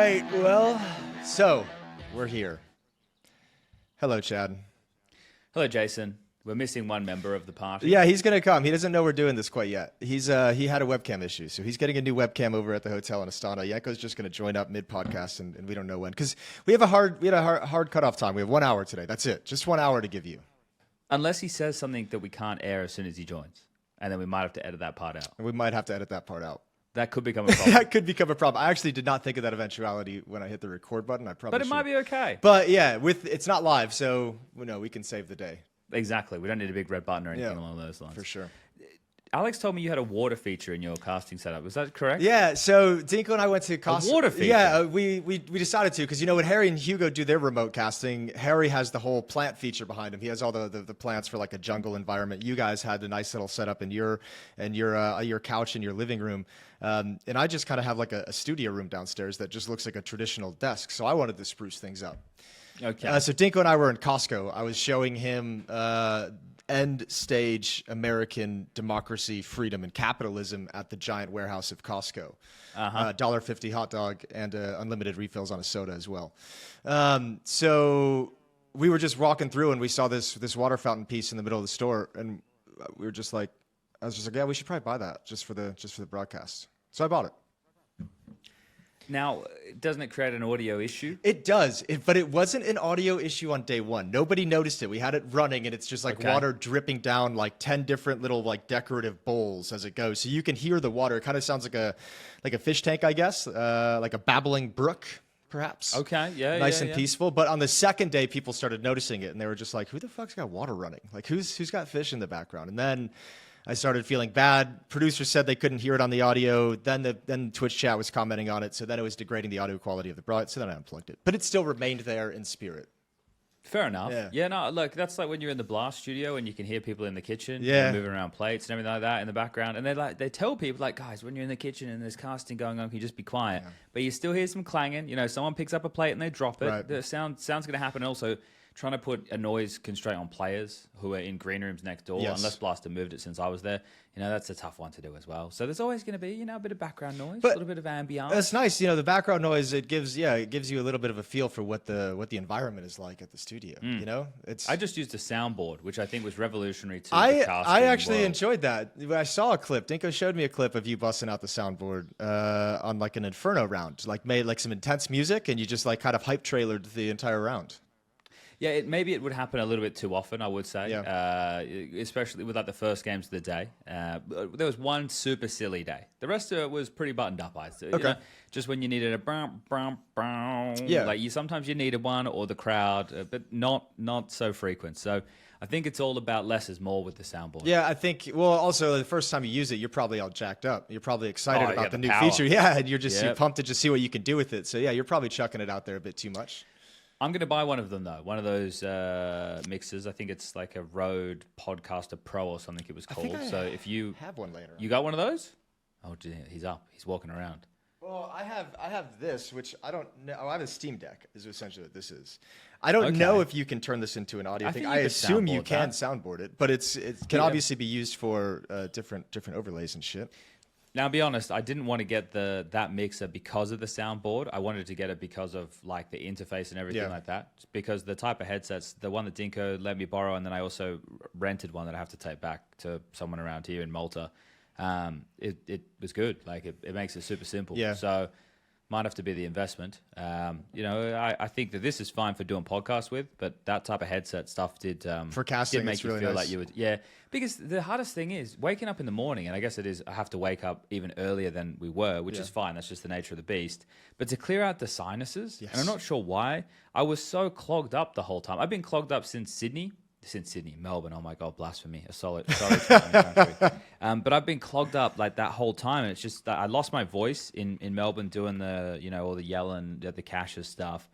right, well, so we're here. Hello, Chad. Hello, Jason. We're missing one member of the party. Yeah, he's going to come. He doesn't know we're doing this quite yet. He had a webcam issue, so he's getting a new webcam over at the hotel in Astana. Yanko's just going to join up mid-podcast, and we don't know when. Because we had a hard cutoff time. We have 1 hour today. That's it. Just 1 hour to give you. Unless he says something that we can't air as soon as he joins. And then we might have to edit that part out. We might have to edit that part out. That could become a problem. That could become a problem. I actually did not think of that eventuality when I hit the record button. But it might be okay. But yeah, it's not live, so we can save the day. Exactly. We don't need a big red button or anything along those lines. For sure. Alex told me you had a water feature in your casting setup. Was that correct? Yeah. So Dinko and I went to casting. A water feature? Yeah, we decided to because when Harry and Hugo do their remote casting, Harry has the whole plant feature behind him. He has all the plants for like a jungle environment. You guys had a nice little setup in your couch in your living room. And I just kind of have like a studio room downstairs that just looks like a traditional desk. So I wanted to spruce things up. Okay. So Dinko and I were in Costco. I was showing him end stage American democracy, freedom, and capitalism at the giant warehouse of Costco. $1.50 hot dog and unlimited refills on a soda as well. So we were just walking through and we saw this water fountain piece in the middle of the store, and we were just like, I was just like, yeah, we should probably buy that just for the broadcast. So I bought it. Now, doesn't it create an audio issue? It does, but it wasn't an audio issue on day one. Nobody noticed it. We had it running, and it's just like water dripping down like 10 different little like decorative bowls as it goes. So you can hear the water. It kind of sounds like a fish tank, I guess, like a babbling brook, perhaps. Okay, yeah, nice and peaceful. But on the second day, people started noticing it, and they were just like, "Who the fuck's got water running? Like, who's got fish in the background?" And then I started feeling bad. Producers said they couldn't hear it on the audio. Then Twitch chat was commenting on it, so then it was degrading the audio quality of the broad. So then I unplugged it, but it still remained there in spirit. Fair enough. Yeah, no, look, that's like when you're in the blast studio and you can hear people in the kitchen moving around plates and everything like that in the background. And they tell people, like, guys, when you're in the kitchen and there's casting going on, can you just be quiet? Yeah. But you still hear some clanging. Someone picks up a plate and they drop it. Right. The sound's going to happen. Also, trying to put a noise constraint on players who are in green rooms next door, unless Blaster moved it since I was there, that's a tough one to do as well. So there's always going to be, a bit of background noise, a little bit of ambiance. That's nice. The background noise, it gives you a little bit of a feel for what the environment is like at the studio. I just used a soundboard, which I think was revolutionary to the casting I actually world. enjoyed that. I saw a clip. Dinko showed me a clip of you busting out the soundboard on like an Inferno round, like made like some intense music, and you just like kind of hype trailered the entire round. Yeah, maybe it would happen a little bit too often, I would say, especially with like the first games of the day. There was one super silly day. The rest of it was pretty buttoned up, I'd say. Okay. Just when you needed a sometimes you needed one or the crowd, but not so frequent. So I think it's all about less is more with the soundboard. Yeah, I think, also the first time you use it, you're probably all jacked up. You're probably excited about the new power. feature. Yeah, and you're pumped to just see what you can do with it. So yeah, you're probably chucking it out there a bit too much. I'm going to buy one of them, though. One of those mixers. I think it's like a Rode Podcaster Pro or something it was called. So if you have one later. You got one of those? Oh, he's up. He's walking around. Well, I have this, which I don't know. I have a Steam Deck is essentially what this is. I don't know if you can turn this into an audio thing. I assume you can soundboard it, but it can obviously be used for different overlays and shit. Now, I'll be honest, I didn't want to get that mixer because of the soundboard. I wanted to get it because of like the interface and everything like that. Because the type of headsets, the one that Dinko let me borrow, and then I also rented one that I have to take back to someone around here in Malta. It was good. Like it makes it super simple. Yeah. So might have to be the investment. I think that this is fine for doing podcasts with, but that type of headset stuff did for casting did make you really feel nice. like you would. Yeah, because the hardest thing is waking up in the morning, and I guess it is. I have to wake up even earlier than we were, which is fine. That's just the nature of the beast. But to clear out the sinuses, and I'm not sure why, I was so clogged up the whole time. I've been clogged up since Melbourne. Oh my God, blasphemy! Sorry, country. But I've been clogged up like that whole time. And it's just that I lost my voice in Melbourne doing the all the yelling, the caches stuff,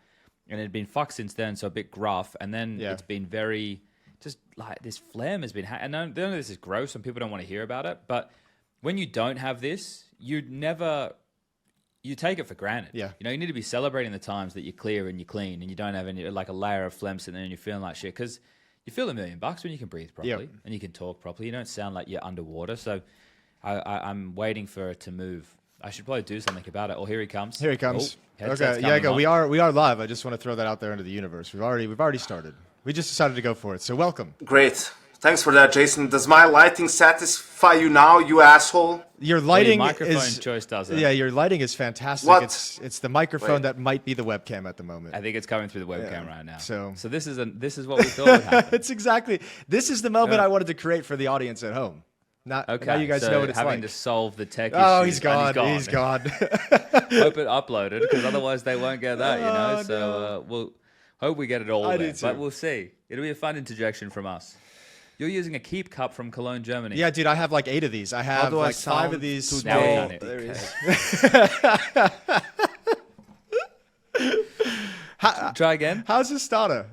and it had been fucked since then. So a bit gruff, and then it's been very just like this phlegm has been. And I know this is gross, and people don't want to hear about it. But when you don't have this, you take it for granted. Yeah. You need to be celebrating the times that you're clear and you're clean, and you don't have any like a layer of phlegm sitting there, and you're feeling like shit because you feel $1 million when you can breathe properly and you can talk properly. You don't sound like you're underwater. So I'm waiting for it to move I should probably do something about it. Oh, here he comes. Here he comes. Oh, headset's Okay, coming Jago, on. we are live. I just want to throw that out there into the universe. We've already started. We just decided to go for it. So welcome. Great. Thanks for that, Jason. Does my lighting satisfy you now, you asshole? Your lighting microphone is choice does it. Yeah, your lighting is fantastic. What? It's the microphone Wait. that might be the webcam at the moment. I think it's coming through the webcam right now. So this is what we thought would happen. This is the moment I wanted to create for the audience at home. Now you guys so know what it's having like. to solve the tech Oh, issues. he's gone. And He's gone. Hope it uploaded because otherwise they won't get that. Oh, So we'll hope we get it all I there. do too. But we'll see. It'll be a fun interjection from us. You're using a Keep Cup from Cologne, Germany. Yeah, dude, I have like 8 of these. I have do I like 5 of sound these. today? Now we've small- done it. There he is. Try again. How's Astana?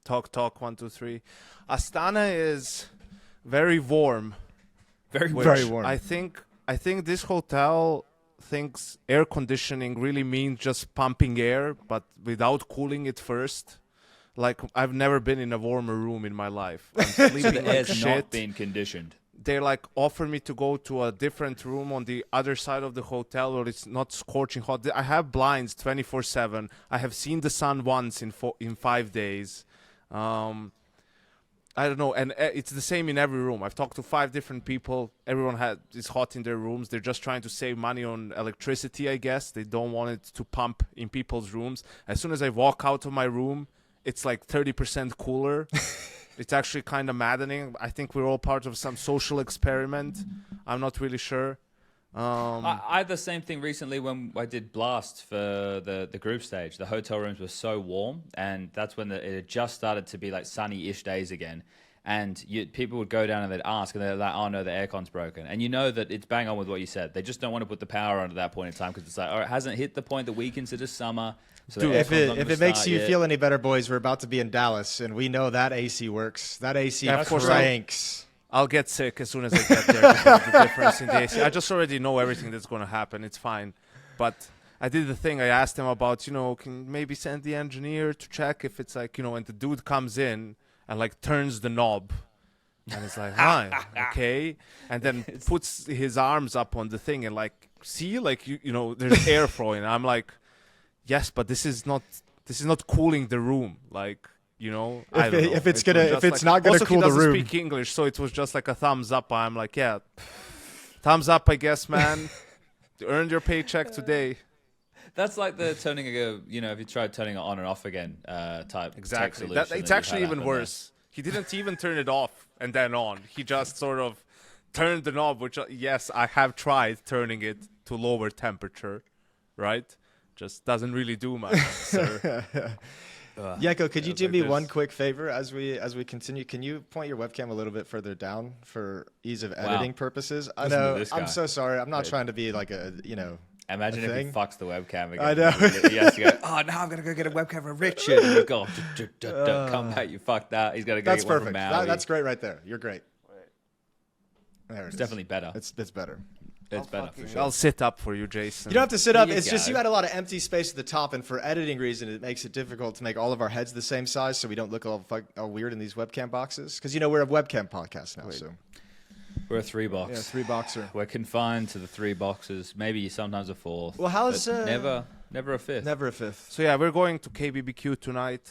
Talk, 1, 2, 3. Astana is very warm. Very which Very warm. I think this hotel thinks air conditioning really means just pumping air, but without cooling it first. Like, I've never been in a warmer room in my life. I'm sleeping The like air's shit. not being conditioned. They like offer me to go to a different room on the other side of the hotel where it's not scorching hot. I have blinds 24/7. I have seen the sun once in 5 days. I don't know, and it's the same in every room. I've talked to 5 different people. Everyone is hot in their rooms. They're just trying to save money on electricity, I guess. They don't want it to pump in people's rooms. As soon as I walk out of my room, it's like 30% cooler. It's actually kind of maddening. I think we're all part of some social experiment. I'm not really sure. I had the same thing recently when I did Blast for the group stage. The hotel rooms were so warm, and that's when it had just started to be like sunny-ish days again. And people would go down and they'd ask, and they're like, "Oh no, the aircon's broken." And you know that it's bang on with what you said. They just don't want to put the power on at that point in time because it's like, oh, it hasn't hit the point that we consider summer. So Dude, the if aircon's not it gonna makes start you yet. feel any better, boys, we're about to be in Dallas, and we know that AC works. That AC Yeah, of course. cranks. I'll get sick as soon as I get there because of the difference in the AC. I just already know everything that's going to happen. It's fine. But I did the thing. I asked him about, can maybe send the engineer to check if it's like, and the dude comes in and like turns the knob. And it's like, hi, okay. And then puts his arms up on the thing and like, see, like, there's air flowing. I'm like, yes, but this is not cooling the room. Like, I don't know. If it's It not gonna also, cool he the doesn't room. speak English, so it was just like a thumbs up. I'm like, yeah, thumbs up, I guess, man. You earned your paycheck today. That's like the turning if you tried turning it on and off again type tech Exactly. solution It's that actually you've had even happen worse. He didn't even turn it off and then on. He just sort of turned the knob, which, yes, I have tried turning it to lower temperature, right? Just doesn't really do much, sir. Yeko, could you do like me this. one quick favor as we continue? Can you point your webcam a little bit further down for ease of editing purposes? I Listen to know. this I'm guy. so sorry. I'm not trying to be like a Imagine a if he thing. fucks the webcam again. I know. He has to go, oh, now I'm going to go get a webcam for Richard. And you go, come back, you fucked that. He's got to go That's get one perfect. from Maui. That's great right there. You're great. There it It's is. definitely better. It's better. It's better for sure. I'll sit up for you, Jason. You don't have to sit up. There you It's just go. you had a lot of empty space at the top, and for editing reason, it makes it difficult to make all of our heads the same size, so we don't look all weird in these webcam boxes. Because we're a webcam podcast now, so We're a 3-box. yeah, 3-boxer. We're confined to the 3 boxes. Maybe sometimes a 4th. Well, how's but never a 5th. never a 5th? So yeah, we're going to KBBQ tonight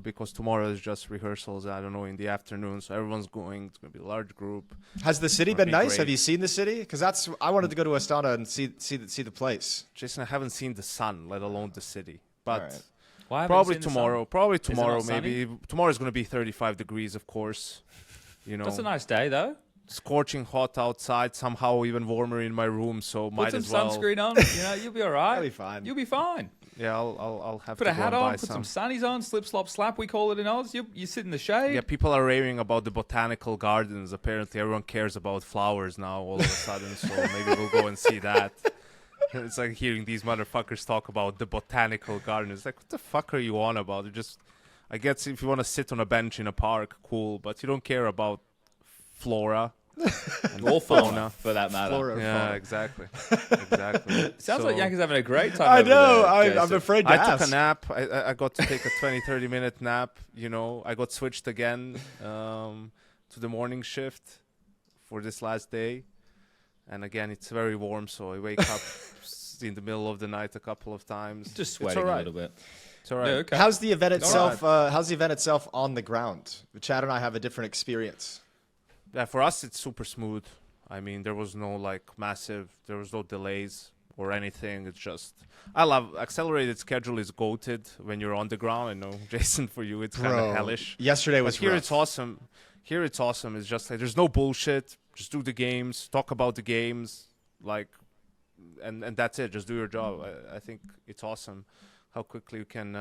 because tomorrow is just rehearsals. I don't know, in the afternoon. So everyone's going. It's going to be a large group. Has the city That'd been be nice? great. Have you seen the city? Because I wanted to go to Astana and see the place. Jason, I haven't seen the sun, let alone the city. But Alright. Why haven't you probably seen the sun? tomorrow. Probably it tomorrow. not sunny? Maybe tomorrow's going to be 35 degrees, of course. That's a nice day, though. Scorching hot outside. Somehow even warmer in my room. So Put might some as well. sunscreen on. You'll be all right. I'll be fine. You'll be fine. Yeah, I'll have Put to a go hat and buy on, put some sunnies on, slip, slop, slap, we call it in Oz. You sit in the shade. Yeah, people are raving about the botanical gardens. Apparently, everyone cares about flowers now all of a sudden. So maybe we'll go and see that. It's like hearing these motherfuckers talk about the botanical garden. It's like, what the fuck are you on about? I guess if you want to sit on a bench in a park, cool. But you don't care about flora and Or fauna, for that matter. Flora. Yeah, fauna. exactly. Exactly. Sounds like So- Yankees having a great time. I over know. there, I'm Jason. afraid to I ask. took a nap. I got to take a 20-30 minute nap. I got switched again to the morning shift for this last day. And again, it's very warm, so I wake up in the middle of the night a couple of times. Just sweating a little bit. It's all right. Yeah, okay. How's the event itself? How's the event itself on the ground? Chad and I have a different experience. Yeah, for us, it's super smooth. I mean, there was no there was no delays or anything. It's just, I love accelerated schedule is goated when you're on the ground. I know, Jason, for you, it's kind of hellish. Yesterday was here rough. it's awesome. Here it's awesome. It's just like there's no bullshit. Just do the games, talk about the games, and that's it. Just do your job. I think it's awesome how quickly you can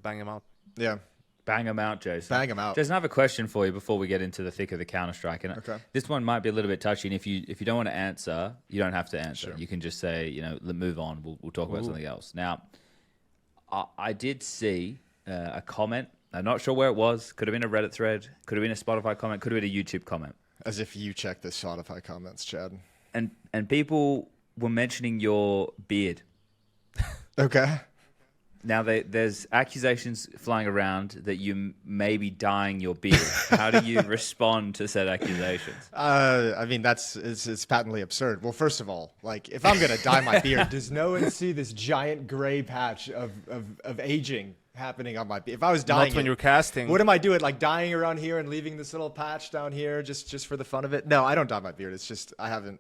bang them out. Yeah. Bang them out, Jason. Bang them out. Jason, I have a question for you before we get into the thick of the Counter-Strike. And this one might be a little bit touchy, and if you don't want to answer, you don't have to answer. Sure. You can just say, move on. We'll talk about something else. Now, I did see a comment. I'm not sure where it was. Could have been a Reddit thread. Could have been a Spotify comment. Could have been a YouTube comment. As if you check the Spotify comments, Chad. And people were mentioning your beard. Okay. Now, there's accusations flying around that you may be dyeing your beard. How do you respond to said accusations? I mean, it's patently absurd. Well, first of all, if I'm going to dye my beard, does no one see this giant gray patch of aging happening on my beard? If I was dyeing Not when you're casting. What am I doing? Dyeing around here and leaving this little patch down here just for the fun of it? No, I don't dye my beard. It's just, I'm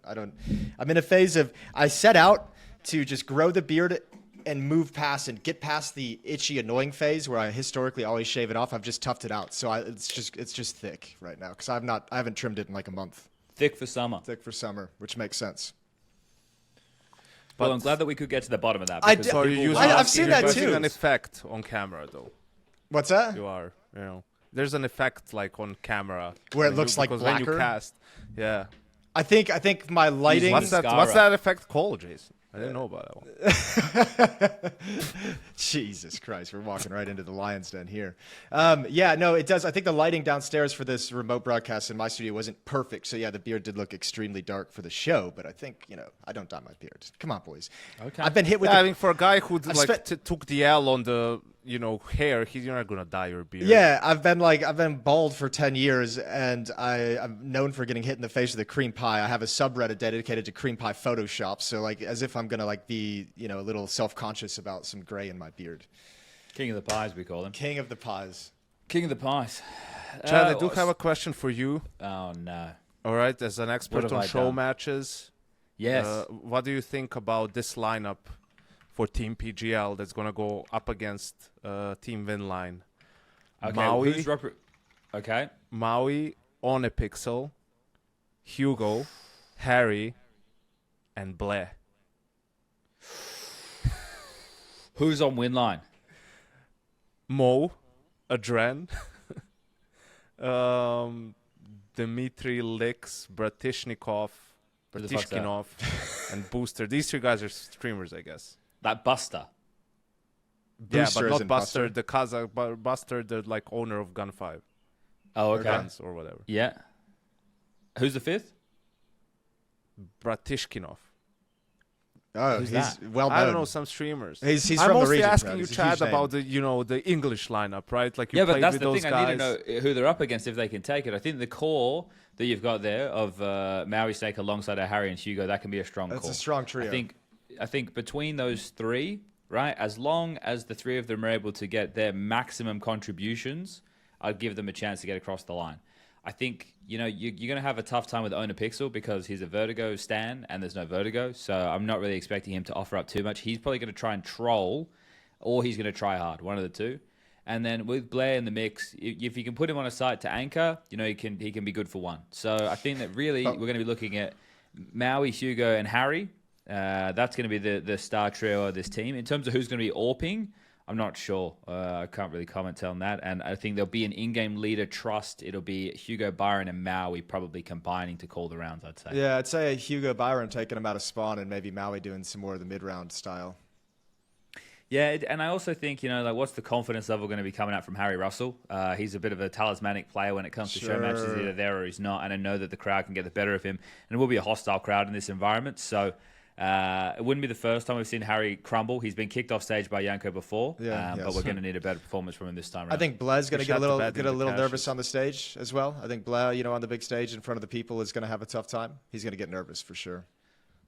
in a phase of, I set out to just grow the beard and move past and get past the itchy, annoying phase where I historically always shave it off. I've just tufted it out, so it's just thick right now because I haven't trimmed it in a month. Thick for summer. Thick for summer, which makes sense. Well, I'm glad that we could get to the bottom of that. I've seen that too. There's an effect on camera, though. What's that? There's an effect on camera where it looks like blacker. When you cast, yeah. I think my lighting. What's that effect called, Jason? I didn't know about that one. Jesus Christ, we're walking right into the lion's den here. No, it does. I think the lighting downstairs for this remote broadcast in my studio wasn't perfect. So, yeah, the beard did look extremely dark for the show. But I think, I don't dye my beard. Come on, boys. Okay. I've been hit with I mean, for a guy who took the L on the, hair, you're not going to dye your beard. Yeah, I've been bald for 10 years, and I'm known for getting hit in the face with a cream pie. I have a subreddit dedicated to cream pie Photoshop. So, as if I'm going to, be, a little self-conscious about some gray in my beard. King of the pies, we call him. King of the pies. King of the pies. Chad, I do have a question for you. Oh, no. All right, as an expert on show matches. Yes. What do you think about this lineup for Team PGL that's going to go up against Team Winline? Okay, Maui, okay. Maui, Onepixel, Hugo, Harry, and Blair. Who's on Mo, Adren, Dmitry Lix, Bratishnikov, and Booster. These three guys are streamers, I guess. That Buster. Booster, yeah, but not Buster, the Kazakh, but Buster, the owner of Gun 5. Oh, okay. Or Guns or whatever. Yeah. Who's the fifth? Bratishkinov. Oh, Who's he's that? well known. I don't know, some streamers. He's I'm from the mostly region. asking you, Chad, about the English lineup, right? You but played that's with the those thing. guys. I need to know who they're up against if they can take it. I think the core that you've got there of Maui Snake alongside Harry and Hugo, that can be a strong core. That's a strong trio. I think between those three, right, as long as the three of them are able to get their maximum contributions, I'd give them a chance to get across the line. I think, you're going to have a tough time with Onepixel because he's a Vertigo stan and there's no Vertigo. So I'm not really expecting him to offer up too much. He's probably going to try and troll or he's going to try hard, one of the two. And then with Blair in the mix, if you can put him on a site to anchor, he can be good for one. So I think that really we're going to be looking at Maui, Hugo, and Harry. That's going to be the star trio of this team. In terms of who's going to be AWPing, I'm not sure. I can't really comment on that. And I think there'll be an in-game leader trust. It'll be Hugo, Byron, and Maui probably combining to call the rounds, I'd say. Yeah, I'd say Hugo, Byron taking him out of spawn and maybe Maui doing some more of the mid-round style. Yeah, and I also think, what's the confidence level going to be coming out from Harry Russell? He's a bit of a talismanic player when it comes to show matches. He's either there or he's not. And I know that the crowd can get the better of him. And it will be a hostile crowd in this environment. So it wouldn't be the first time we've seen Harry crumble. He's been kicked off stage by Yanko before, but we're going to need a better performance from him this time around. I think Blair's going to get a little nervous on the stage as well. I think Blair, on the big stage in front of the people is going to have a tough time. He's going to get nervous for sure.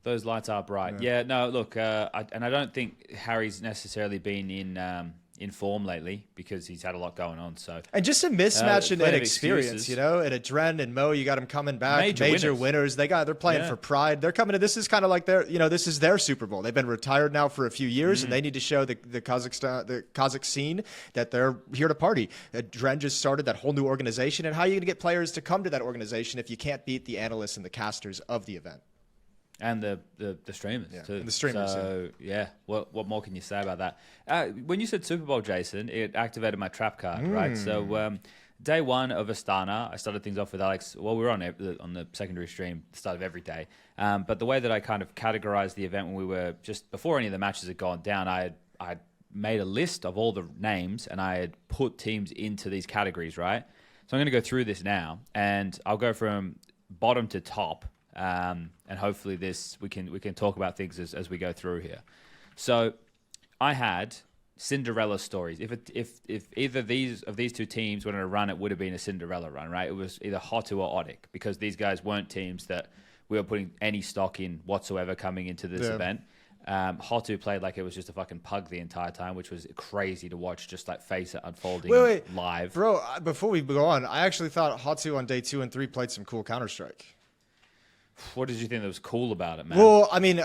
Those lights are bright. Yeah, no, look, I don't think Harry's necessarily been in form lately because he's had a lot going on. So and just a mismatch in experience, you know, and at Dren and Mo, you got them coming back, major winners. They're playing for pride. They're coming to, this is kind of like this is their Super Bowl. They've been retired now for a few years, and they need to show the Kazakh scene that they're here to party. Dren just started that whole new organization, and how are you going to get players to come to that organization if you can't beat the analysts and the casters of the event? And the streamers too. And the streamers. So what more can you say about that? When you said Super Bowl, Jason, it activated my trap card, right? So day one of Astana, I started things off with Alex. Well, we were on the secondary stream the start of every day. But the way that I kind of categorized the event when we were just before any of the matches had gone down, I had made a list of all the names and I had put teams into these categories, right? So I'm going to go through this now, and I'll go from bottom to top. And hopefully we can talk about things as we go through here. So I had Cinderella stories. If either of these two teams went on a run, it would have been a Cinderella run, right? It was either HOTU or ODDIK, because these guys weren't teams that we were putting any stock in whatsoever coming into this event. HOTU played like it was just a fucking pug the entire time, which was crazy to watch, just like face it unfolding live. Bro, before we go on, I actually thought HOTU on day 2 and 3 played some cool Counter-Strike. What did you think that was cool about it, man? Well, I mean,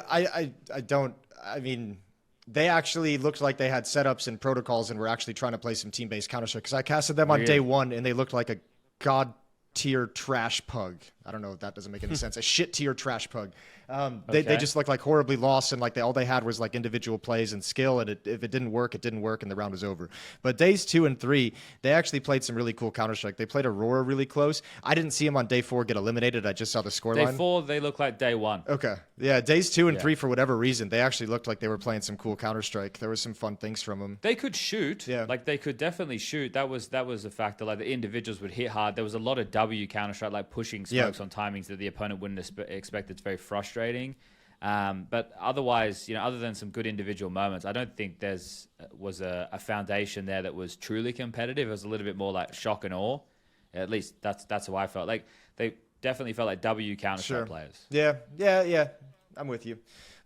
they actually looked like they had setups and protocols and were actually trying to play some team-based Counter-Strike, because I casted them on day 1 and they looked like a god-tier trash pug. I don't know if that doesn't make any sense. A shit-tier trash pug. They just looked like horribly lost, and like all they had was like individual plays and skill, and if it didn't work, it didn't work, and the round was over. But days 2 and 3, they actually played some really cool Counter-Strike. They played Aurora really close. I didn't see them on day 4 get eliminated. I just saw the scoreline. Day 4, they look like day 1. Okay. Yeah, days 2 and 3, for whatever reason, they actually looked like they were playing some cool Counter-Strike. There was some fun things from them. They could shoot. Yeah. Like, they could definitely shoot. That was a factor. Like, the individuals would hit hard. There was a lot of W Counter-Strike, like pushing smokes on timings that the opponent wouldn't expect. It's very frustrating. But otherwise, other than some good individual moments, I don't think was a foundation there that was truly competitive. It was a little bit more like shock and awe. At least that's how I felt. Like, they definitely felt like W Counter-Strike players. Yeah. I'm with you.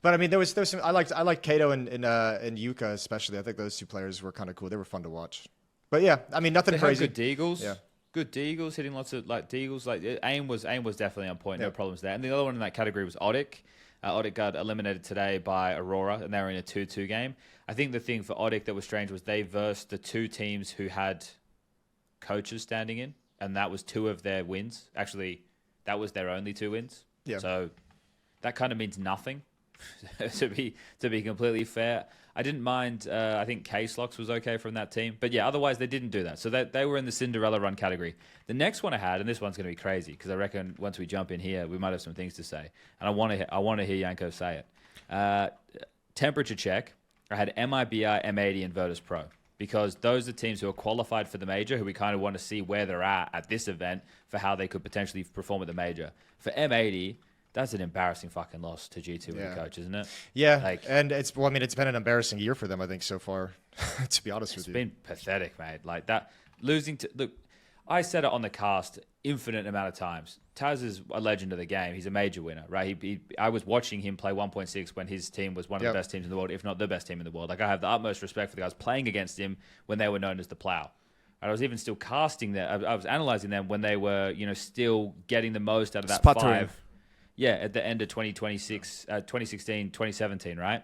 But I mean, there was some. I liked Kato and Yuka especially. I think those two players were kind of cool. They were fun to watch. But yeah, I mean, nothing crazy. Good deagles. Yeah. Good deagles, hitting lots of like deagles. Like aim was definitely on point. No problems there. And the other one in that category was ODDIK. ODDIK got eliminated today by Aurora, and they were in a 2-2 game. I think the thing for ODDIK that was strange was they versed the two teams who had coaches standing in, and that was 2 of their wins. Actually, that was their only 2 wins. Yeah. So that kind of means nothing, to be completely fair. I didn't mind. I think K-Slox was okay from that team. But yeah, otherwise they didn't do that. So they were in the Cinderella run category. The next one I had, and this one's going to be crazy, because I reckon once we jump in here, we might have some things to say. And I want to hear Yanko say it. Temperature check. I had MIBR, M80, and Virtus Pro, because those are teams who are qualified for the major, who we kind of want to see where they're at this event for how they could potentially perform at the major. For M80... that's an embarrassing fucking loss to G2 with the coach, isn't it? Yeah, and it's been an embarrassing year for them, I think, so far, to be honest with you. It's been pathetic, mate. Like that, losing to... Look, I said it on the cast infinite amount of times. Taz is a legend of the game. He's a major winner, right? I was watching him play 1.6 when his team was one of the best teams in the world, if not the best team in the world. Like, I have the utmost respect for the guys playing against him when they were known as the Plow. I was even still casting them. I was analyzing them when they were, still getting the most out of that Sputtering. 5. Yeah, at the end of 2016, 2017, right?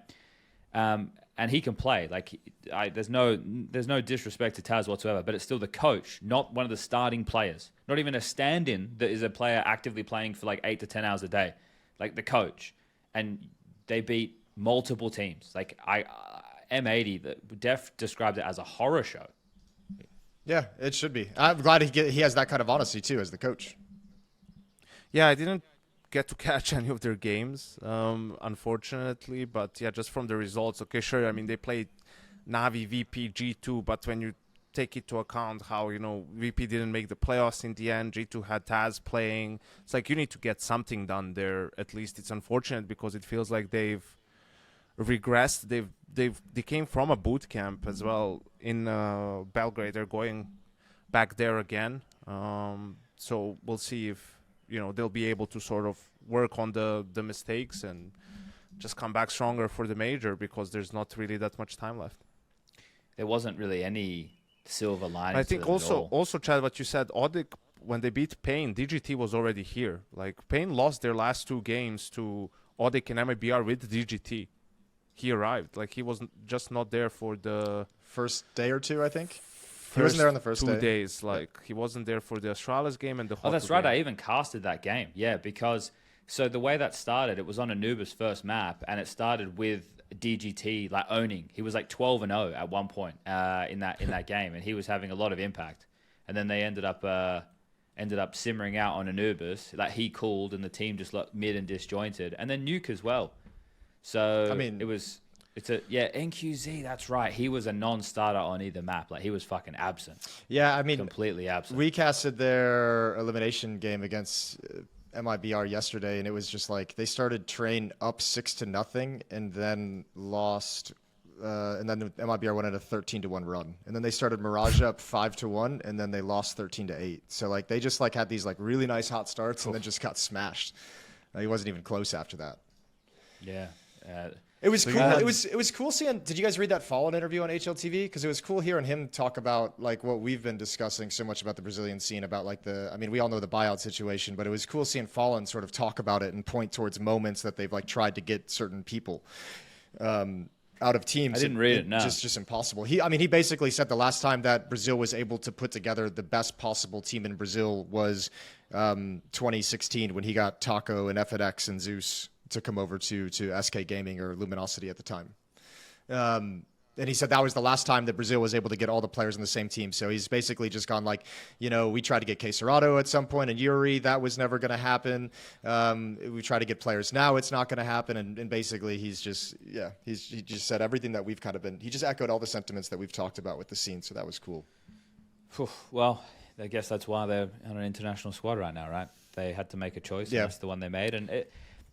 And he can play. Like, there's no disrespect to Taz whatsoever, but it's still the coach, not one of the starting players. Not even a stand-in that is a player actively playing for like 8 to 10 hours a day. Like, the coach. And they beat multiple teams. Like, M80, Def described it as a horror show. Yeah, it should be. I'm glad he has that kind of honesty, too, as the coach. Yeah, I didn't get to catch any of their games, unfortunately, but yeah, just from the results, okay, sure, I mean, they played NaVi, VP, G2, but when you take into account how, VP didn't make the playoffs in the end, G2 had Taz playing, it's like you need to get something done there. At least it's unfortunate because it feels like they've regressed. They came from a boot camp as well in Belgrade. They're going back there again, so we'll see if they'll be able to sort of work on the mistakes and just come back stronger for the major because there's not really that much time left. There wasn't really any silver lining. I think also, Chad, what you said, ODDIK, when they beat Pain, DGT was already here. Like, Pain lost their last 2 games to ODDIK and mibr with DGT. He arrived. Like, he was just not there for the first day or 2, I think. He wasn't there on the first 2 days. Like, he wasn't there for the Astralis game and the HOTU Oh, that's right. game. I even casted that game. Yeah, because so the way that started, it was on Anubis' first map, and it started with DGT like owning. He was like 12-0 at one point in that game, and he was having a lot of impact. And then they ended up simmering out on Anubis. Like, he cooled, and the team just looked mid and disjointed, and then Nuke as well. So I mean, NQZ. That's right. He was a non-starter on either map. Like, he was fucking absent. Yeah, I mean, completely absent. We casted their elimination game against mibr yesterday, and it was just like they started train up 6-0, and then lost. And then mibr went at a 13-1 run, and then they started Mirage up 5-1, and then they lost 13-8. So like they just like had these like really nice hot starts, and then just got smashed. He wasn't even close after that. Yeah. It was cool. It was cool seeing. Did you guys read that Fallen interview on HLTV? Because it was cool hearing him talk about like what we've been discussing so much about the Brazilian scene, about like I mean, we all know the buyout situation, but it was cool seeing Fallen sort of talk about it and point towards moments that they've like tried to get certain people out of teams. I didn't read it. No, just impossible. He basically said the last time that Brazil was able to put together the best possible team in Brazil was 2016 when he got Taco and FedX and Zeus to come over to SK Gaming or Luminosity at the time. And he said that was the last time that Brazil was able to get all the players on the same team. So he's basically just gone like, you know, we tried to get Queserado at some point and Yuri, that was never going to happen. We try to get players now, it's not going to happen. And basically he just said everything that we've kind of been, he just echoed all the sentiments that we've talked about with the scene. So that was cool. Well, I guess that's why they're on an international squad right now, right? They had to make a choice. Yeah. And that's the one they made. And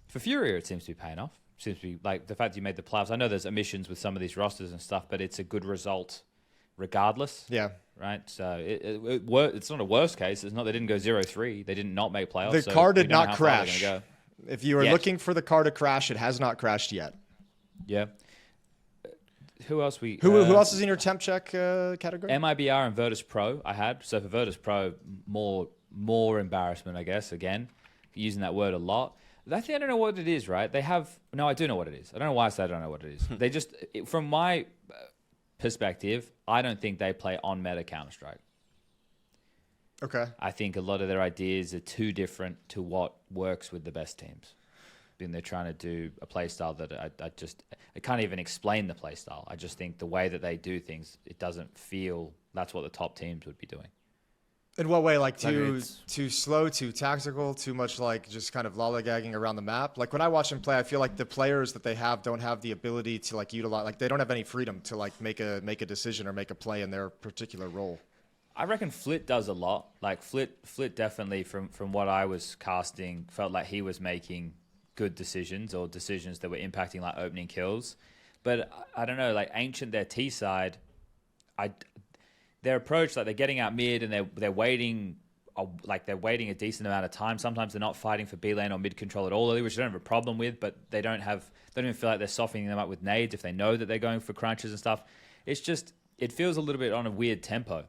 for FURIA, it seems to be paying off. Seems to be like the fact that you made the playoffs. I know there's omissions with some of these rosters and stuff, but it's a good result regardless. Yeah. Right. So it's not a worst case. It's not they didn't go 0-3. They did not make playoffs. The car did not crash. Go. If you were looking for the car to crash, it has not crashed yet. Yeah. Who else Who else is in your temp check category? mibr and Virtus Pro I had. So for Virtus Pro, more embarrassment, I guess, again, using that word a lot. I don't know what it is, right? I do know what it is. I don't know why I say I don't know what it is. They just, from my perspective, I don't think they play on meta Counter-Strike. Okay. I think a lot of their ideas are too different to what works with the best teams. Then they're trying to do a play style that I can't even explain the play style. I just think the way that they do things, it doesn't feel that's what the top teams would be doing. In what way? Like too slow, too tactical, too much like just kind of lollygagging around the map? Like when I watch them play, I feel like the players that they have don't have the ability to like utilize, like they don't have any freedom to like make a decision or make a play in their particular role. I reckon Flit does a lot. Like Flit definitely from what I was casting felt like he was making good decisions or decisions that were impacting like opening kills. But I don't know, like Ancient, their T side, their approach, like they're getting out mid and they're waiting, they're waiting a decent amount of time. Sometimes they're not fighting for B lane or mid control at all, which I don't have a problem with. But they don't even feel like they're softening them up with nades if they know that they're going for crunches and stuff. It's just it feels a little bit on a weird tempo.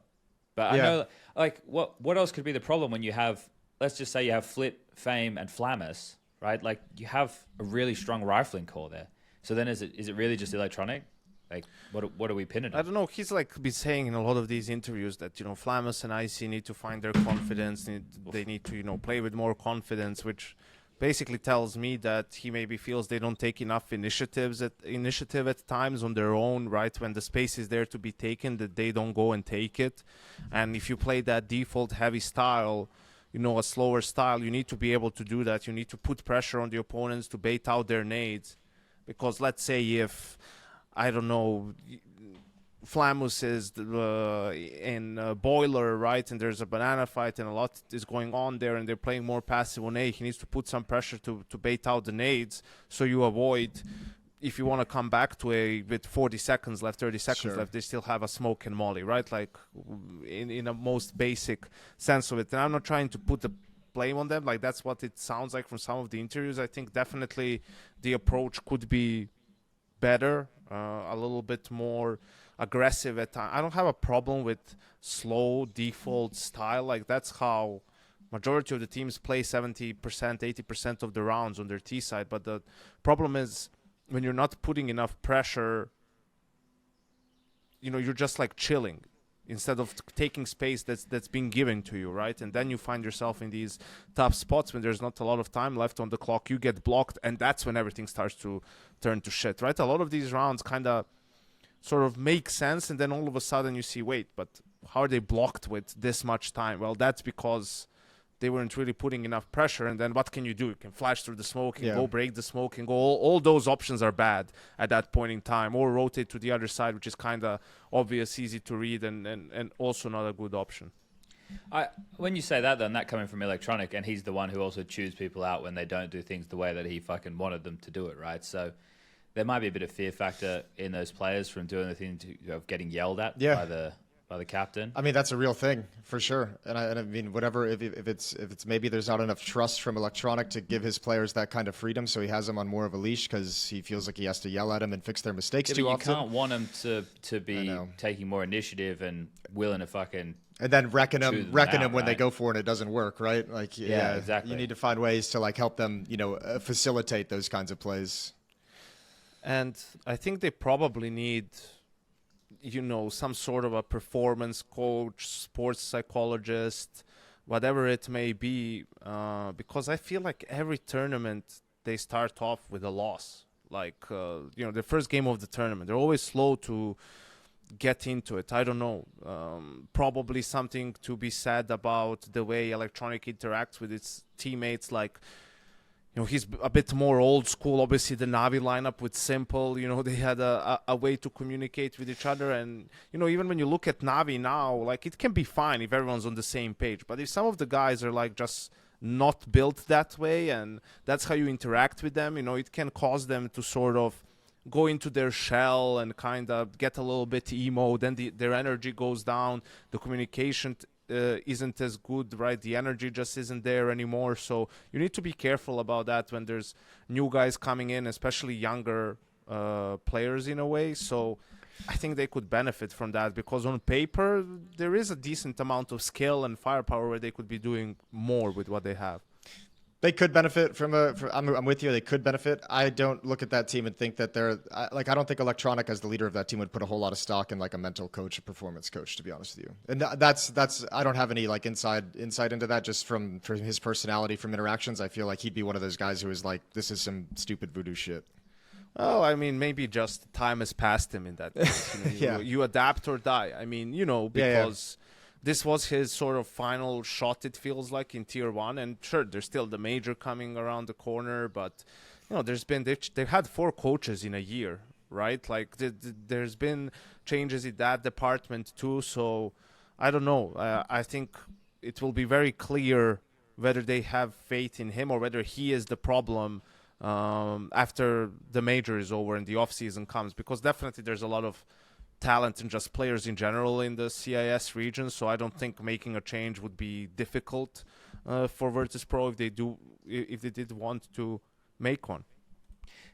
But I know, like what else could be the problem when you have, let's just say you have Flit, Fame, and Flammus, right? Like you have a really strong rifling core there. So then is it really just electronic? Like, what are we pinning on? I don't know. He's like been saying in a lot of these interviews that, you know, Flammus and IC need to find their confidence. They need to, you know, play with more confidence, which basically tells me that he maybe feels they don't take enough initiative at times on their own, right? When the space is there to be taken, that they don't go and take it. And if you play that default heavy style, you know, a slower style, you need to be able to do that. You need to put pressure on the opponents to bait out their nades. Because let's say if, I don't know, Flammus is in Boiler, right? And there's a banana fight and a lot is going on there and they're playing more passive on A. He needs to put some pressure to bait out the nades so you avoid, if you want to come back to A with 40 seconds left, 30 seconds left, they still have a smoke and molly, right? Like in a most basic sense of it. And I'm not trying to put the blame on them. Like, that's what it sounds like from some of the interviews. I think definitely the approach could be better, a little bit more aggressive at times. I don't have a problem with slow default style. Like, that's how majority of the teams play 70%, 80% of the rounds on their T side. But the problem is when you're not putting enough pressure, you're just like chilling instead of taking space that's being given to you, right? And then you find yourself in these tough spots when there's not a lot of time left on the clock. You get blocked, and that's when everything starts to turn to shit, right? A lot of these rounds kind of sort of make sense, and then all of a sudden you see, wait, but how are they blocked with this much time? Well, that's because they weren't really putting enough pressure. And then what can you do? You can flash through the smoke and go break the smoke and go. All those options are bad at that point in time, or rotate to the other side, which is kind of obvious, easy to read, and also not a good option. When you say that, then that coming from Electronic, and he's the one who also chews people out when they don't do things the way that he fucking wanted them to do it, right? So there might be a bit of fear factor in those players from doing the thing of getting yelled at by the captain. I mean, that's a real thing for sure. And I mean, whatever, if it's maybe there's not enough trust from Electronic to give his players that kind of freedom, so he has them on more of a leash because he feels like he has to yell at them and fix their mistakes too often. You can't want them to be taking more initiative and willing to fucking... And then wrecking them when they go for it and it doesn't work, right? Like, yeah, exactly. You need to find ways to like help them, facilitate those kinds of plays. And I think they probably need... some sort of a performance coach, sports psychologist, whatever it may be, because I feel like every tournament they start off with a loss. Like, the first game of the tournament, they're always slow to get into it. I don't know. Probably something to be said about the way Electronic interacts with its teammates, like, he's a bit more old school. Obviously, the NaVi lineup with Simple, they had a way to communicate with each other. And, even when you look at NaVi now, like, it can be fine if everyone's on the same page. But if some of the guys are, like, just not built that way and that's how you interact with them, it can cause them to sort of go into their shell and kind of get a little bit emo. Then their energy goes down. The communication isn't as good, right? The energy just isn't there anymore. So you need to be careful about that when there's new guys coming in, especially younger players in a way. So I think they could benefit from that because on paper there is a decent amount of skill and firepower where they could be doing more with what they have. They could benefit from I'm with you. They could benefit. I don't look at that team and think that I don't think Electronic as the leader of that team would put a whole lot of stock in like a mental coach, a performance coach, to be honest with you. And that's I don't have any like insight into that just from his personality, from interactions. I feel like he'd be one of those guys who is like, this is some stupid voodoo shit. Oh, I mean, maybe just time has passed him in that case. You adapt or die. I mean, because this was his sort of final shot, it feels like, in Tier 1. And sure, there's still the major coming around the corner. But, they've had 4 coaches in a year, right? Like, there's been changes in that department too. So, I don't know. I think it will be very clear whether they have faith in him or whether he is the problem after the major is over and the off-season comes. Because definitely there's a lot of talent and just players in general in the CIS region, so I don't think making a change would be difficult for Virtus Pro if they did want to make one.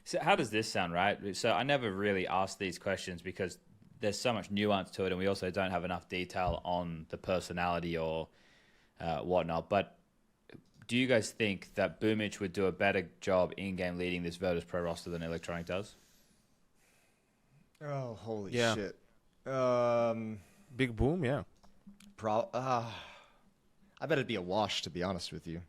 So how does this sound, right? So I never really asked these questions because there's so much nuance to it, and we also don't have enough detail on the personality or whatnot. But do you guys think that Boomich would do a better job in-game leading this Virtus Pro roster than Electronic does? Oh, holy shit. Big Boom, yeah. I bet it'd be a wash, to be honest with you.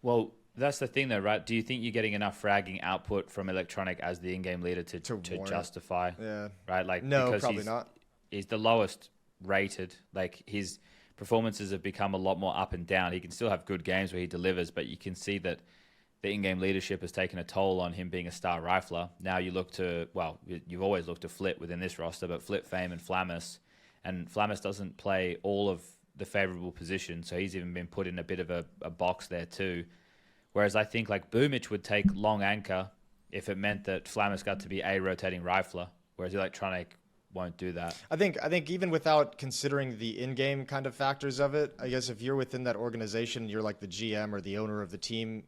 Well, that's the thing, though, right? Do you think you're getting enough fragging output from Electronic as the in-game leader to justify? Yeah. Right? Like, no, because probably not. He's the lowest rated. Like, his performances have become a lot more up and down. He can still have good games where he delivers, but you can see that the in-game leadership has taken a toll on him being a star rifler. Now you look to, you've always looked to Flit within this roster, but Flit, Fame, and Flammus. And Flammus doesn't play all of the favorable positions, so he's even been put in a bit of a box there too. Whereas I think like Boomich would take long anchor if it meant that Flammus got to be a rotating rifler, whereas Electronic won't do that. I think even without considering the in-game kind of factors of it, I guess if you're within that organization, you're like the GM or the owner of the team.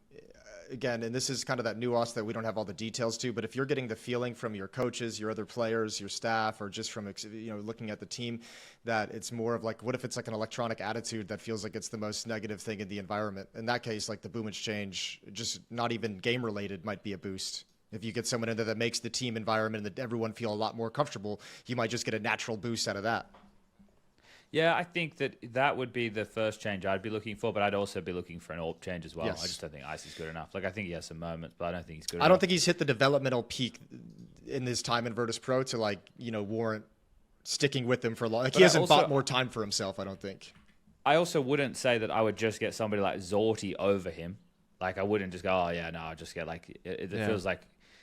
Again, and this is kind of that nuance that we don't have all the details to, but if you're getting the feeling from your coaches, your other players, your staff, or just from looking at the team, that it's more of like, what if it's like an electronic attitude that feels like it's the most negative thing in the environment? In that case, like the boom exchange, just not even game related, might be a boost. If you get someone in there that makes the team environment and that everyone feel a lot more comfortable, you might just get a natural boost out of that. Yeah, I think that would be the first change I'd be looking for, but I'd also be looking for an AWP change as well. Yes. I just don't think Ice is good enough. Like, I think he has some moments, but I don't think he's good enough. I don't think he's hit the developmental peak in his time in Virtus Pro to, like, warrant sticking with him for long. Like, he hasn't bought more time for himself, I don't think. I also wouldn't say that I would just get somebody like Zorti over him. Like, I wouldn't just go, I'll just get, like, it feels like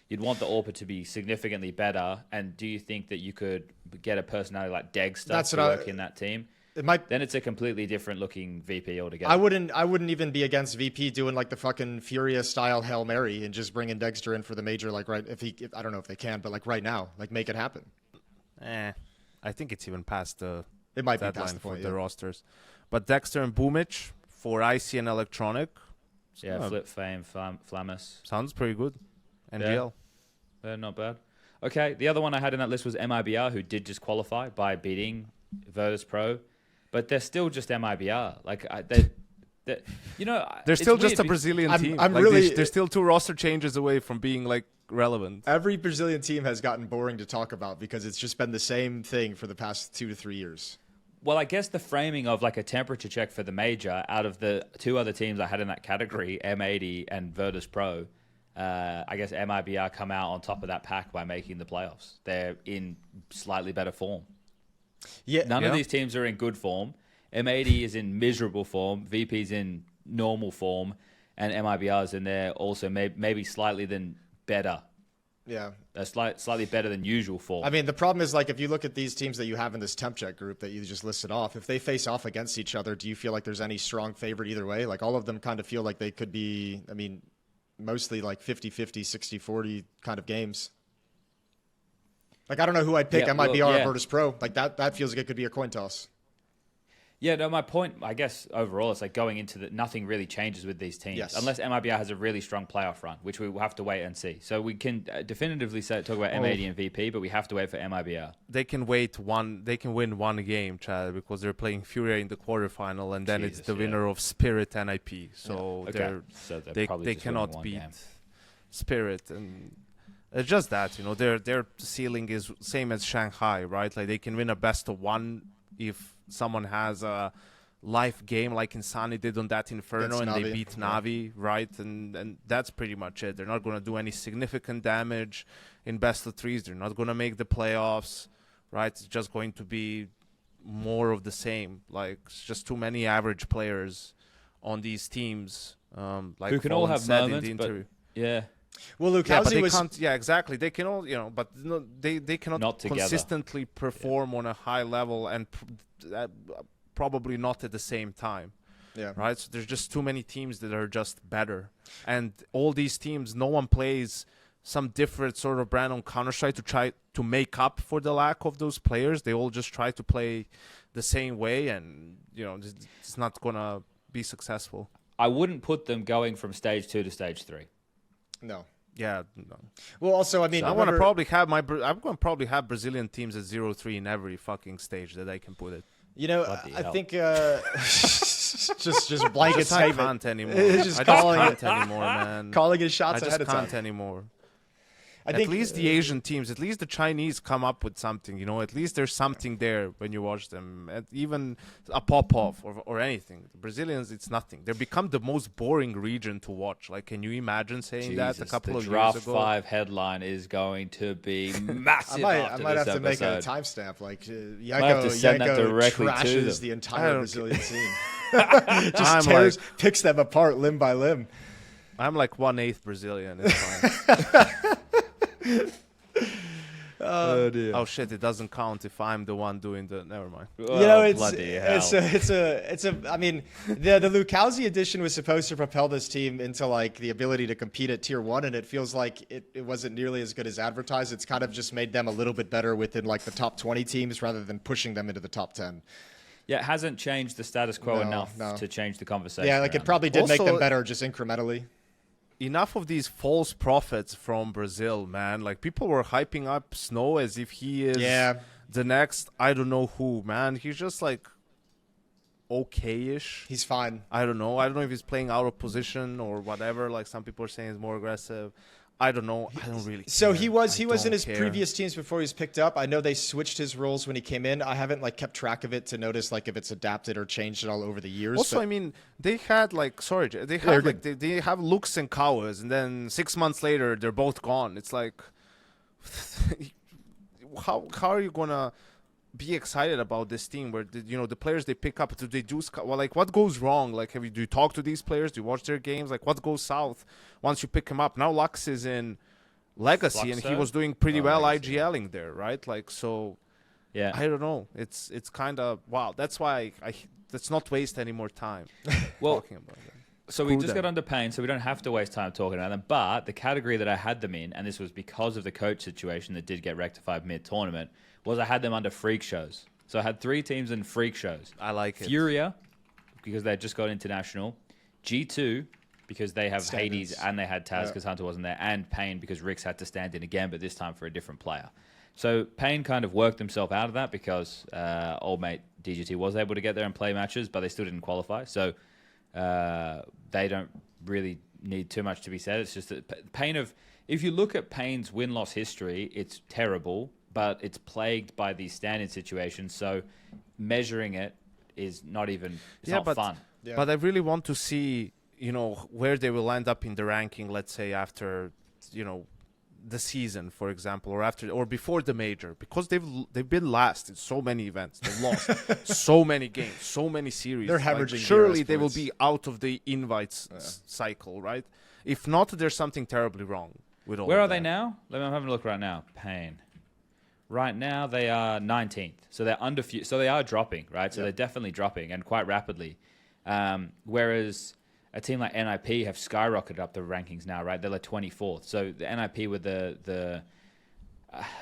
you'd want the AWPer to be significantly better. And do you think that you could get a personality like Degster to work in that team? Then it's a completely different looking VP altogether. I wouldn't even be against VP doing like the fucking FURIA style Hail Mary and just bringing Degster in for the major. Like, right, I don't know if they can, but like right now, like make it happen. I think it's even past the it might be past the point, for the rosters. But Dexter and Boomich for IC and Electronic. Yeah, Flip Fame, Flamus. Sounds pretty good. NGL. Yeah, not bad. Okay, the other one I had in that list was MIBR, who did just qualify by beating Virtus Pro, but they're still just MIBR. Like, they're still just a Brazilian team. They're still 2 roster changes away from being like relevant. Every Brazilian team has gotten boring to talk about because it's just been the same thing for the past 2 to 3 years. Well, I guess the framing of like a temperature check for the major out of the 2 other teams I had in that category, M80 and Virtus Pro, I guess MIBR come out on top of that pack by making the playoffs. They're in slightly better form. None of these teams are in good form. M80 is in miserable form. VP's in normal form. And MIBR is in there also maybe slightly than better. Yeah. Slightly better than usual form. I mean, the problem is, like, if you look at these teams that you have in this Temp Check group that you just listed off, if they face off against each other, do you feel like there's any strong favorite either way? Like, all of them kind of feel like they could be, I mean, mostly like 50-50, 60-40 kind of games. Like, I don't know who I'd pick. MIBR or Virtus Pro. Like, that feels like it could be a coin toss. Yeah, no, my point, I guess, overall, it's like going into nothing really changes with these teams. Yes. Unless MIBR has a really strong playoff run, which we will have to wait and see. So we can definitively talk about M80 and VP, but we have to wait for MIBR. They can win one game, Chad, because they're playing FURIA in the quarterfinal, and then it's the winner of Spirit and NiP. So they cannot beat Spirit, and it's just that, their ceiling is same as Shanghai, right? Like, they can win a best of 1 if someone has a live game like Insani did on that Inferno and they beat NaVi, right? And that's pretty much it. They're not going to do any significant damage in best of 3s. They're not going to make the playoffs, right? It's just going to be more of the same. Like, it's just too many average players on these teams. Like who can all have moments, but Well, Luke, exactly. They can all, but they cannot consistently perform on a high level and probably not at the same time. Yeah. Right. So there's just too many teams that are just better, and all these teams, no one plays some different sort of brand on Counter-Strike to try to make up for the lack of those players. They all just try to play the same way, and it's not gonna be successful. I wouldn't put them going from stage 2 to stage 3. No. Yeah. No. Well, also, I mean, I'm going to probably have Brazilian teams at 0-3 in every fucking stage that I can put it. I think just blanket statement. I can't anymore. I just can't anymore, man. Calling his shots ahead of time. I just can't anymore. At least the Asian teams, at least the Chinese come up with something, At least there's something there when you watch them. And even a pop-off or anything. The Brazilians, it's nothing. They become the most boring region to watch. Like, can you imagine saying that a couple of years ago? The Draft 5 headline is going to be massive. I might have to make a timestamp. Like, Yanko trashes the entire Brazilian scene. Just picks them apart limb by limb. I'm like 1/8 Brazilian. It's fine. Oh dear. Oh shit! It doesn't count if I'm the one doing the. Never mind. I mean, the Lukowski edition was supposed to propel this team into like the ability to compete at tier 1, and it feels like it wasn't nearly as good as advertised. It's kind of just made them a little bit better within like the top 20 teams rather than pushing them into the top 10. Yeah, it hasn't changed the status quo enough to change the conversation. Yeah, like it probably did make them better just incrementally. Enough of these false prophets from Brazil, man. Like, people were hyping up Snow as if he is the next I don't know who, man. He's just like okay-ish. He's fine. I don't know if he's playing out of position or whatever. Like, some people are saying he's more aggressive. I don't know. I don't really So care. he was in his care. previous teams before he was picked up. I know they switched his roles when he came in. I haven't like kept track of it to notice like if it's adapted or changed at all over the years. Also, I mean, they had like they have Lux and Kawas, and then 6 months later they're both gone. It's like, how are you gonna be excited about this team where the players they pick up? Do they do like what goes wrong? Like, do you talk to these players? Do you watch their games? Like, what goes south once you pick him up? Now Lux is in Legacy and he was doing pretty well IGLing there, right? Like, so yeah, I don't know. It's kind of wow. That's why let's not waste any more time talking about that. So we just got under Pain, so we don't have to waste time talking about them. But the category that I had them in, and this was because of the coach situation that did get rectified mid-tournament, was I had them under freak shows. So I had 3 teams in freak shows. I like it. FURIA, because they just got international. G2, because they have Hades and they had Taz because Hunter wasn't there. And Pain, because Rix had to stand in again, but this time for a different player. So Pain kind of worked himself out of that because old mate DGT was able to get there and play matches, but they still didn't qualify. So they don't really need too much to be said. It's just that Pain of... If you look at Pain's win-loss history, it's terrible, but it's plagued by these standing situations, so measuring it is not even not fun. Yeah. But I really want to see, where they will end up in the ranking, let's say after, the season, for example, or before the major, because they've been last in so many events. They've lost so many games, so many series. They're hemorrhaging. Surely they will be out of the invites cycle, right? If not, there's something terribly wrong with all Where of are that. they now? I'm having a look right now. Pain. Right now, they are 19th. So they're under... So they are dropping, right? So they're definitely dropping, and quite rapidly. Whereas a team like NiP have skyrocketed up the rankings now, right? They're like 24th. So the NiP with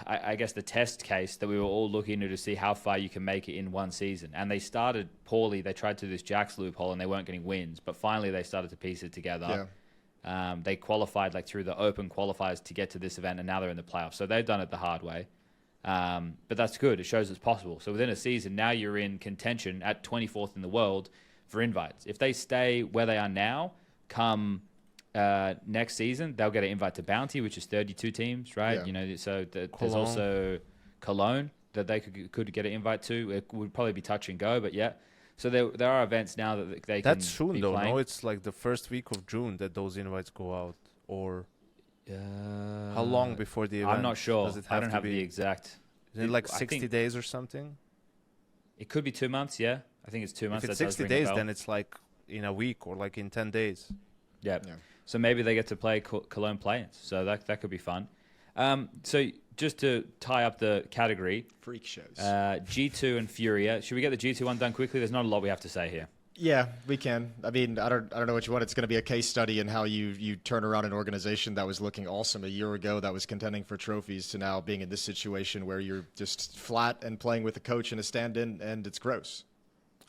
I guess the test case that we were all looking to see how far you can make it in one season. And they started poorly. They tried to do this Jax loophole, and they weren't getting wins. But finally, they started to piece it together. Yeah. They qualified like through the open qualifiers to get to this event, and now they're in the playoffs. So they've done it the hard way. But that's good. It shows it's possible. So within a season, now you're in contention at 24th in the world for invites. If they stay where they are now, come next season, they'll get an invite to Bounty, which is 32 teams, right? Yeah. So there's also Cologne that they could get an invite to. It would probably be touch and go, but yeah. So there are events now that they can That's soon, be though. playing. No, it's like the first week of June that those invites go out, or... how long before the event? I'm not sure. Does it I don't have the exact. Is it like 60 days or something? It could be 2 months, yeah. I think it's 2 months. If it's 60 days, then it's like in a week or like in 10 days. Yeah. So maybe they get to play Cologne play-ins. So that could be fun. So just to tie up the category. Freak shows. G2 and FURIA. Should we get the G2 one done quickly? There's not a lot we have to say here. Yeah, we can. I mean, I don't know what you want. It's going to be a case study in how you turn around an organization that was looking awesome a year ago, that was contending for trophies, to now being in this situation where you're just flat and playing with a coach and a stand-in, and it's gross.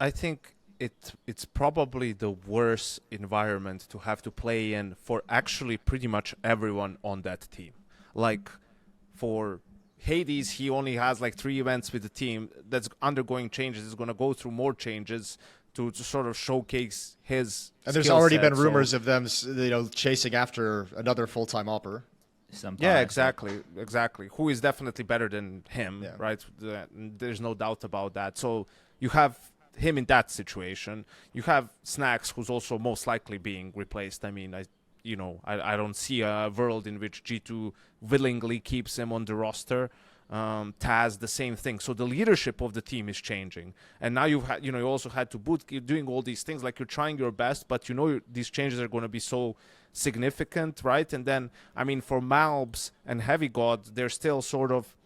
I think it's probably the worst environment to have to play in for actually pretty much everyone on that team. Like for Hades, he only has like 3 events with the team that's undergoing changes. He's going to go through more changes to sort of showcase his and there's already been rumors of them, chasing after another full-time opper. Yeah, exactly. Who is definitely better than him, right? There's no doubt about that. So you have him in that situation. You have Snacks, who's also most likely being replaced. I mean, I don't see a world in which G2 willingly keeps him on the roster. Taz, the same thing. So the leadership of the team is changing, and now you also had to you're doing all these things, like you're trying your best, but these changes are going to be so significant, right? And then, I mean, for Malbs and Heavy God, they're still sort of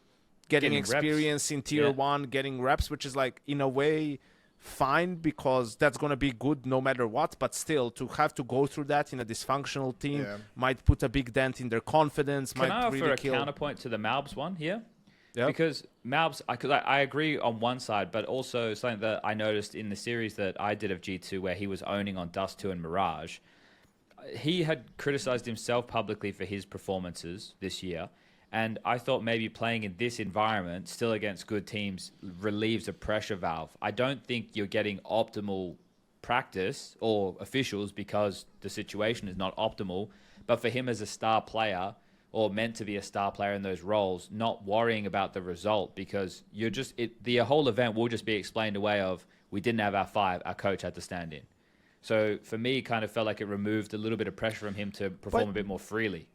getting reps. experience in tier 1, getting reps, which is like in a way fine because that's going to be good no matter what, but still to have to go through that in a dysfunctional team might put a big dent in their confidence. Can I offer really a kill. counterpoint to the Malbs one here? Yep. Because Malbs, I agree on one side, but also something that I noticed in the series that I did of G2 where he was owning on Dust 2 and Mirage, he had criticized himself publicly for his performances this year. And I thought maybe playing in this environment, still against good teams, relieves a pressure valve. I don't think you're getting optimal practice or officials because the situation is not optimal. But for him as a star player, or meant to be a star player in those roles, not worrying about the result because you're just the whole event will just be explained away of we didn't have our 5, our coach had to stand in. So for me, it kind of felt like it removed a little bit of pressure from him to perform a bit more freely.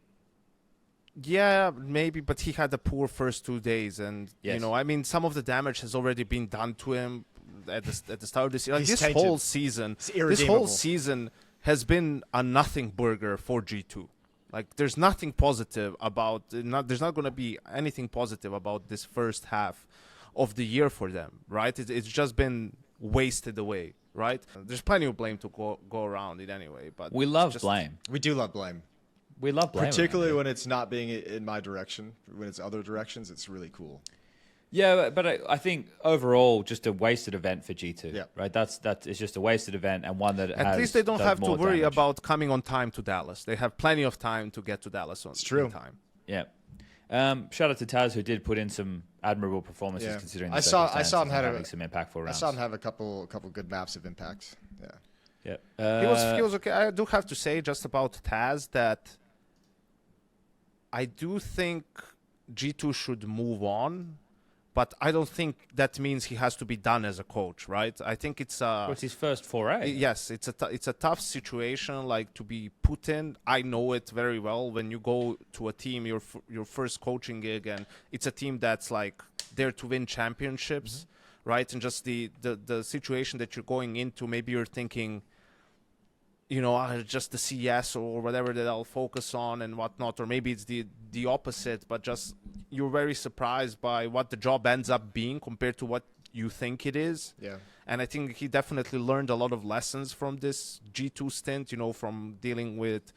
Yeah, maybe, but he had a poor first 2 days, and you know, I mean, some of the damage has already been done to him at the start of this year. Like, this whole season has been a nothing burger for G2. Like, there's nothing positive about. There's not going to be anything positive about this first half of the year for them, right? It's just been wasted away, right? There's plenty of blame to go around it anyway, but we love blame. We do love blame. We love blame, particularly when it's not being in my direction. When it's other directions, it's really cool. Yeah, but I think overall, just a wasted event for G2. Yeah. Right. It's just a wasted event and one that at least they don't have to worry about coming on time to Dallas. They have plenty of time to get to Dallas on time. Yeah. Shout out to Taz who did put in some admirable performances considering. I saw him having some impactful rounds. I saw him have a couple good maps of impact. Yeah. Yeah. He was okay. I do have to say just about Taz that I do think G2 should move on, but I don't think that means he has to be done as a coach, right? I think it's his first foray. Yes, it's a tough situation like to be put in. I know it very well. When you go to a team, your first coaching gig, and it's a team that's like there to win championships, right? And just the situation that you're going into, maybe you're thinking, you know, just the CS or whatever that I'll focus on and whatnot, or maybe it's the opposite, but just you're very surprised by what the job ends up being compared to what you think it is. Yeah. And I think he definitely learned a lot of lessons from this G2 stint, you know, from dealing with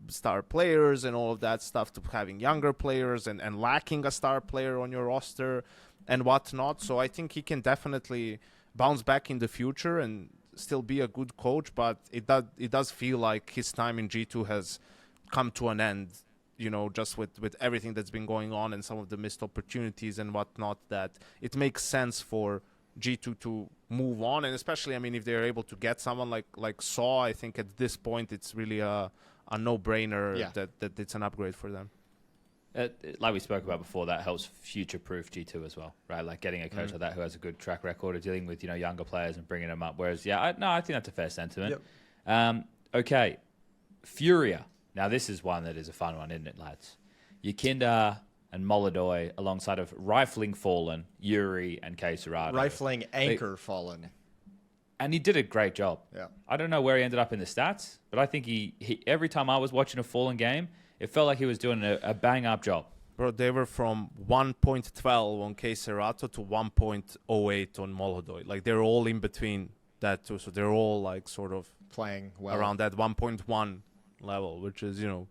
star players and all of that stuff to having younger players and lacking a star player on your roster and whatnot. So I think he can definitely bounce back in the future and still be a good coach, but it does feel like his time in G2 has come to an end, you know, just with everything that's been going on and some of the missed opportunities and whatnot, that it makes sense for G2 to move on. And especially, I mean, if they're able to get someone like Saw, I think at this point it's really a no-brainer that it's an upgrade for them. Like we spoke about before, that helps future-proof G2 as well, right? Like getting a coach like that who has a good track record of dealing with, you know, younger players and bringing them up. Whereas, I think that's a fair sentiment. Yep. Okay, FURIA. Now, this is one that is a fun one, isn't it, lads? Yakinda and Molodoy alongside of Rifling Fallen, Yuri, and K Serrato. Rifling Anchor Fallen. And he did a great job. Yeah. I don't know where he ended up in the stats, but I think he every time I was watching a Fallen game, it felt like he was doing a bang-up job. Bro, they were from 1.12 on K Serrato to 1.08 on Molodoy. Like, they're all in between that too. So they're all, like, sort of playing well around that 1.1 level, which is, you know,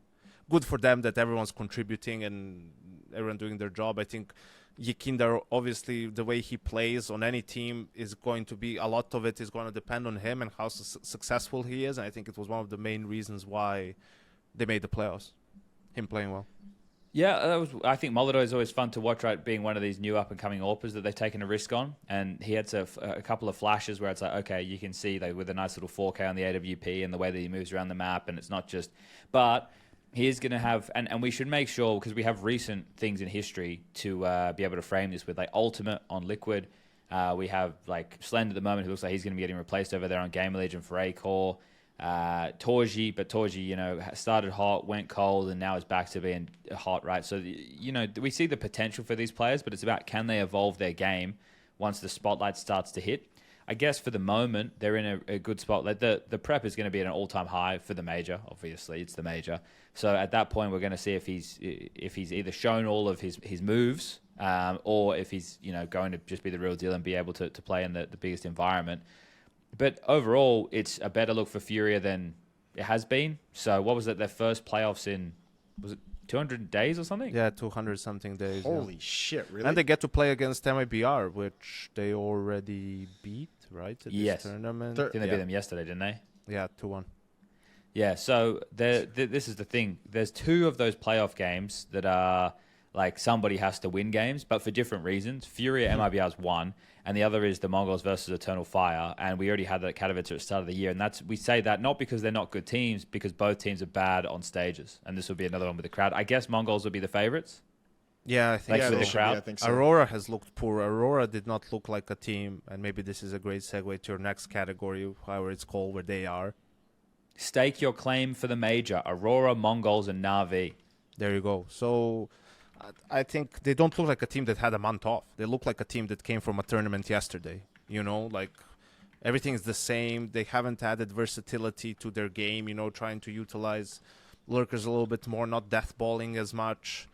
good for them that everyone's contributing and everyone doing their job. I think Yakinda, obviously, the way he plays on any team is going to be, a lot of it is going to depend on him and how successful he is. And I think it was one of the main reasons why they made the playoffs. Him playing well. Yeah, I think Molodoy is always fun to watch, right? Being one of these new up-and-coming AWPers that they've taken a risk on. And he had a couple of flashes where it's like, okay, you can see with a nice little 4K on the AWP and the way that he moves around the map. And it's not just... But he is going to have... And we should make sure, because we have recent things in history to be able to frame this with, like, Ultimate on Liquid. We have, like, Slend at the moment, who looks like he's going to be getting replaced over there on GamerLegion for A-Core. Torji, you know, started hot, went cold, and now is back to being hot, right? So, you know, we see the potential for these players, but it's about can they evolve their game once the spotlight starts to hit. I guess for the moment, they're in a good spot. Like the prep is going to be at an all-time high for the major. Obviously, it's the major. So at that point, we're going to see if he's either shown all of his moves or if he's going to just be the real deal and be able to play in the biggest environment. But overall, it's a better look for FURIA than it has been. So what was it? Their first playoffs in, was it 200 days or something? Yeah, 200 something days. Holy shit! Really? And they get to play against mibr, which they already beat, right? At Yes. This tournament. Didn't they beat them yesterday? Didn't they? Yeah, 2-1. Yeah, so this is the thing. There's 2 of those playoff games that are like somebody has to win games, but for different reasons. FURIA MIBR's one, and the other is the Mongolz versus Eternal Fire. And we already had that Katowice at the start of the year. And we say that not because they're not good teams, because both teams are bad on stages. And this will be another one with the crowd. I guess Mongolz will be the favorites. Yeah, I think Like so. the crowd. I think so. Aurora has looked poor. Aurora did not look like a team, and maybe this is a great segue to your next category, however it's called, where they are. Stake your claim for the major. Aurora, Mongolz, and NaVi. There you go. So I think they don't look like a team that had a month off. They look like a team that came from a tournament yesterday. Like everything is the same. They haven't added versatility to their game, trying to utilize lurkers a little bit more, not deathballing as much.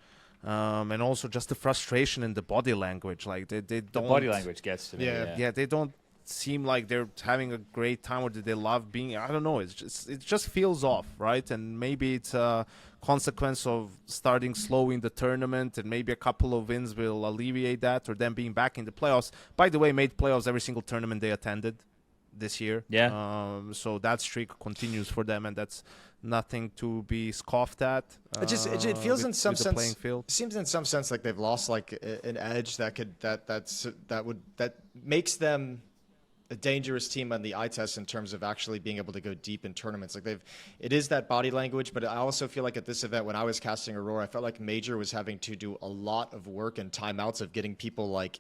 And also just the frustration in the body language. Like they don't. The body language gets to me. Yeah, they don't seem like they're having a great time, or do they love being? I don't know. It just feels off, right? And maybe it's a consequence of starting slow in the tournament, and maybe a couple of wins will alleviate that, or them being back in the playoffs. By the way, made playoffs every single tournament they attended this year. Yeah. So that streak continues for them, and that's nothing to be scoffed at. It feels in some sense. Playing field. It seems in some sense like they've lost like an edge that makes them a dangerous team on the eye test in terms of actually being able to go deep in tournaments. Like it is that body language, but I also feel like at this event when I was casting Aurora, I felt like Major was having to do a lot of work and timeouts of getting people like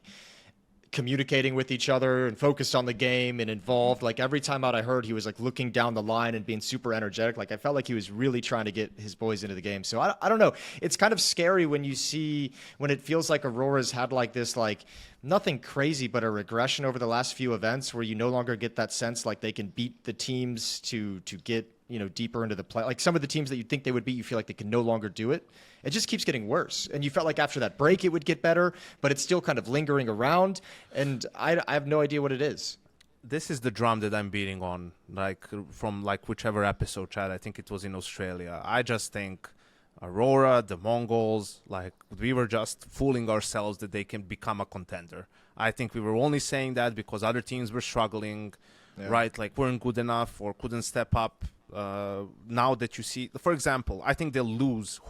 communicating with each other and focused on the game and involved. Like every time out I heard, he was like looking down the line and being super energetic. Like I felt like he was really trying to get his boys into the game. So I don't know. It's kind of scary when it feels like Aurora's had like this, like nothing crazy, but a regression over the last few events where you no longer get that sense like they can beat the teams to get, deeper into the play. Like some of the teams that you think they would beat, you feel like they can no longer do it. It just keeps getting worse. And you felt like after that break, it would get better, but it's still kind of lingering around. And I have no idea what it is. This is the drum that I'm beating on, from whichever episode, Chad. I think it was in Australia. I just think Aurora, the Mongolz, we were just fooling ourselves that they can become a contender. I think we were only saying that because other teams were struggling, right? Like weren't good enough or couldn't step up. Now that you see, for example, I think they'll lose.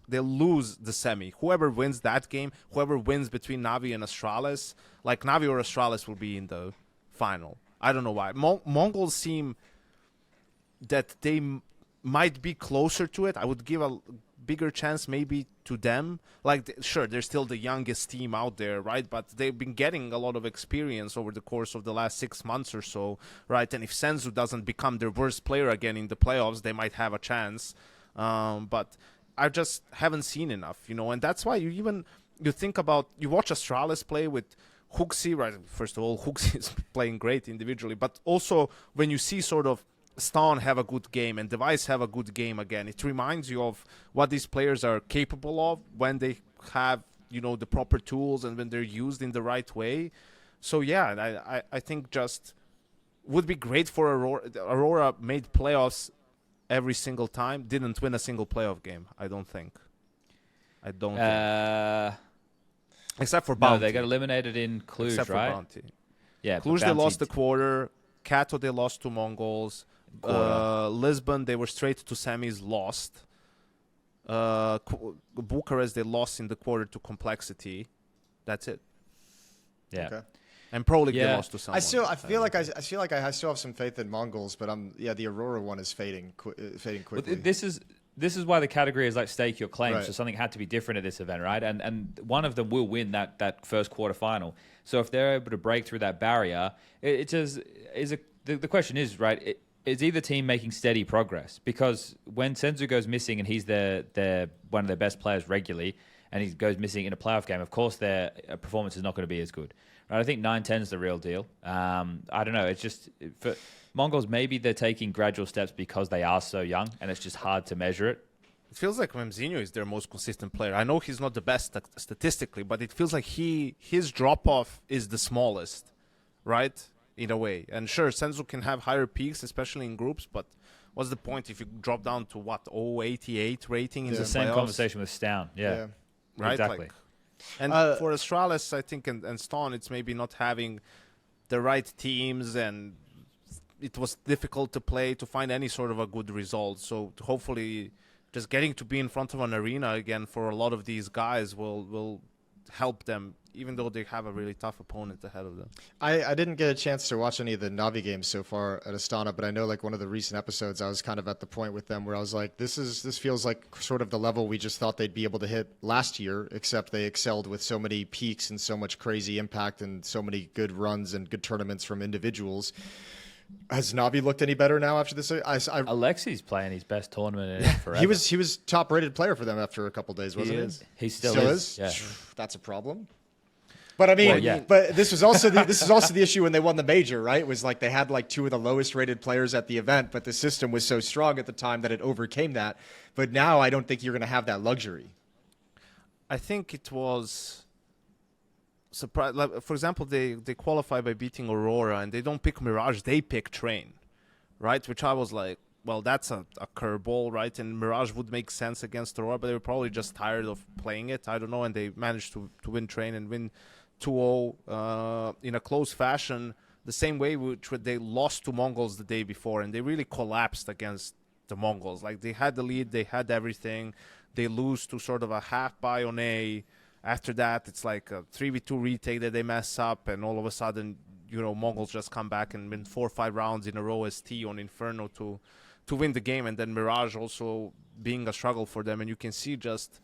They'll lose the semi. Whoever wins that game, whoever wins between NaVi and Astralis, like NaVi or Astralis will be in the final. I don't know why. Mongolz seem that they might be closer to it. I would give a bigger chance maybe to them. Sure, they're still the youngest team out there, right? But they've been getting a lot of experience over the course of the last 6 months or so, right? And if Senzu doesn't become their worst player again in the playoffs, they might have a chance. But I just haven't seen enough, and that's why you think about, you watch Astralis play with HOTU, right? First of all, HOTU is playing great individually, but also when you see sort of Stan have a good game and Device have a good game again, it reminds you of what these players are capable of when they have, the proper tools and when they're used in the right way. So yeah, I think just would be great for Aurora. Aurora made playoffs every single time, didn't win a single playoff game, I don't think. Except for Bounty. No, they got eliminated in Cluj, Except right? for Bounty. Yeah, Cluj, they lost the quarter. Kato, they lost to Mongolz. Lisbon, they were straight to semis, lost. Bucharest, they lost in the quarter to Complexity. That's it. Yeah. Okay. And Pro League, they lost to someone. I feel like I still have some faith in Mongolz, but the Aurora one is fading quickly. Well, this is why the category is like stake your claim. Right. So something had to be different at this event, right? And one of them will win that first quarterfinal. So if they're able to break through that barrier, the question is, right, is either team making steady progress? Because when Senzu goes missing and he's their one of their best players regularly, and he goes missing in a playoff game, of course their performance is not going to be as good. Right? I think 9-10 is the real deal. I don't know. It's just for Mongolz, maybe they're taking gradual steps because they are so young, and it's just hard to measure it. It feels like Memzinho is their most consistent player. I know he's not the best statistically, but it feels like his drop-off is the smallest, right? In a way. And sure, Senzu can have higher peaks, especially in groups, but what's the point if you drop down to, what, 0.88 rating in the It's the same playoffs? conversation with Stown. Yeah. Right? Exactly. Like, and for Astralis, I think, and Stone, it's maybe not having the right teams, and it was difficult to play, to find any sort of a good result. So hopefully just getting to be in front of an arena again for a lot of these guys will help them, even though they have a really tough opponent ahead of them. I didn't get a chance to watch any of the Navi games so far at Astana, but I know like one of the recent episodes, I was kind of at the point with them where I was like, this feels like sort of the level we just thought they'd be able to hit last year, except they excelled with so many peaks and so much crazy impact and so many good runs and good tournaments from individuals. Has Navi looked any better now after this? Alexi's playing his best tournament in forever. He was top rated player for them after a couple of days, wasn't he? He still is. Yeah. That's a problem. But I mean, but this was also the issue when they won the major, right? It was like they had like two of the lowest rated players at the event, but the system was so strong at the time that it overcame that. But now I don't think you're going to have that luxury. I think it was surprise. Like, for example, they qualify by beating Aurora, and they don't pick Mirage, they pick Train, right? Which I was like, well, that's a curveball, right? And Mirage would make sense against Aurora, but they were probably just tired of playing it. I don't know, and they managed to win Train and win 2-0 in a close fashion, the same way which they lost to Mongolz the day before, and they really collapsed against the Mongolz. Like, they had the lead, they had everything. They lose to sort of a half buy on A. After that, it's like a 3v2 retake that they mess up, and all of a sudden, you know, Mongolz just come back and win 4 or 5 rounds in a row ST on Inferno to win the game, and then Mirage also being a struggle for them, and you can see just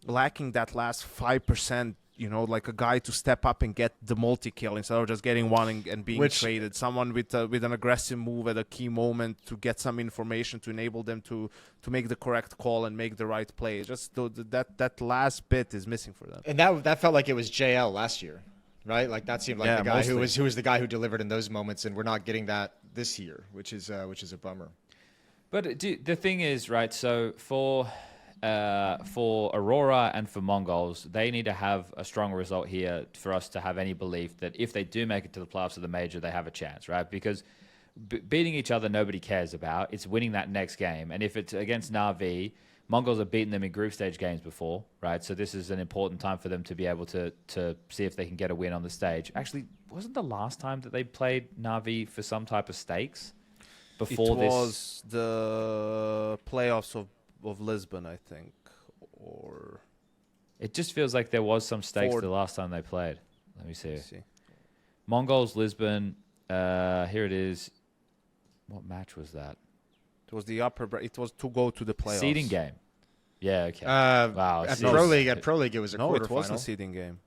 lacking that last 5%, you know, like a guy to step up and get the multi-kill instead of just getting one and being traded. Someone with an aggressive move at a key moment to get some information to enable them to make the correct call and make the right play. Just that last bit is missing for them. And that felt like it was JL last year, right? Like that seemed like the guy mostly. who was the guy who delivered in those moments, and we're not getting that this year, which is a bummer. But the thing is, right, so for Aurora and for Mongolz, they need to have a strong result here for us to have any belief that if they do make it to the playoffs of the major, they have a chance, right? Because beating each other, nobody cares about. It's winning that next game. And if it's against NaVi, Mongolz have beaten them in group stage games before, right? So this is an important time for them to be able to see if they can get a win on the stage. Actually, wasn't the last time that they played NaVi for some type of stakes? Before it was the playoffs of Lisbon, I think, or it just feels like there was some stakes the last time they played. Let me see. Mongolz, Lisbon. Here it is. What match was that? It was the it was to go to the playoffs. Seeding game. Yeah. Okay. Wow. At Pro League, it was a quarterfinal. No, it wasn't a seeding game.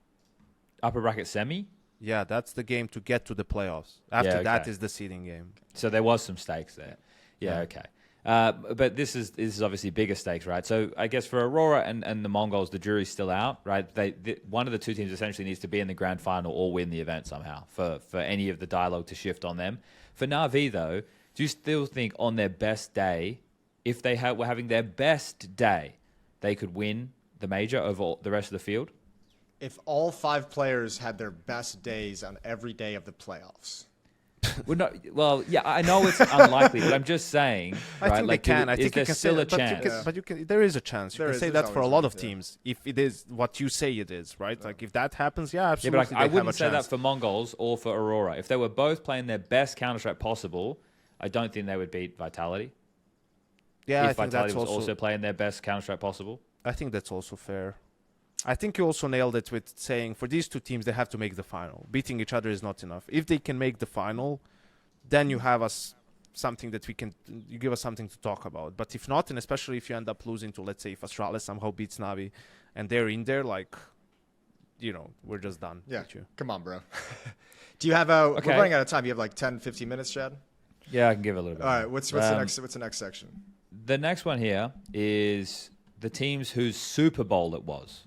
Upper bracket semi. Yeah, that's the game to get to the playoffs. After that is the seeding game. So there was some stakes there. Yeah. Okay. But this is obviously bigger stakes, right? So I guess for Aurora and the Mongolz, the jury's still out, right? One of the two teams essentially needs to be in the grand final or win the event somehow for any of the dialogue to shift on them. For NaVi, though, do you still think on their best day, if they were having their best day, they could win the major over the rest of the field? If all 5 players had their best days on every day of the playoffs. Well, yeah, I know it's unlikely, but I'm just saying. I think they can. I think there's still a chance. There is a chance. You can say that for a lot of teams. If it is what you say it is, right? Like if that happens, yeah, absolutely. Yeah, but I wouldn't say that for Mongolz or for Aurora. If they were both playing their best Counter-Strike possible, I don't think they would beat Vitality. Yeah, if I think Vitality that's was also playing their best Counter-Strike possible. I think that's also fair. I think you also nailed it with saying for these two teams, they have to make the final. Beating each other is not enough. If they can make the final, then you have something that you give us something to talk about. But if not, and especially if you end up losing to, let's say, if Astralis somehow beats NaVi and they're in there, like, you know, we're just done. Yeah, come on, bro. Do you have we're running out of time. You have like 10, 15 minutes, Chad? Yeah, I can give it a little bit. All right, what's the next section? The next one here is the teams whose Superbowl it was,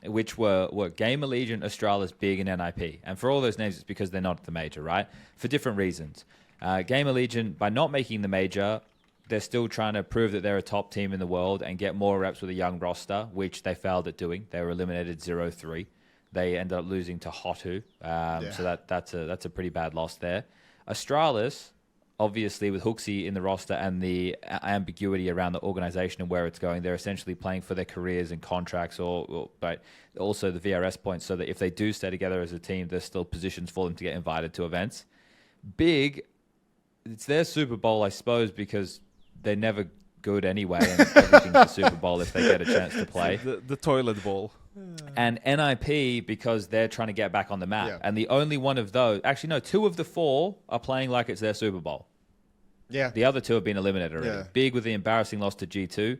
which were GamerLegion, Astralis, Big, and NiP. And for all those names, it's because they're not at the major, right? For different reasons. GamerLegion, by not making the major, they're still trying to prove that they're a top team in the world and get more reps with a young roster, which they failed at doing. They were eliminated 0-3. They ended up losing to HOTU. So that's a pretty bad loss there. Astralis, obviously, with HOOXi in the roster and the ambiguity around the organization and where it's going, they're essentially playing for their careers and contracts, but also the VRS points, so that if they do stay together as a team, there's still positions for them to get invited to events. Big, it's their Super Bowl, I suppose, because they're never good anyway, and everything's the Super Bowl if they get a chance to play. The toilet bowl. And NiP, because they're trying to get back on the map. Yeah. And the only one of those, actually, no, 2 of the 4 are playing like it's their Super Bowl. Yeah. The other 2 have been eliminated already. Yeah. Big with the embarrassing loss to G2,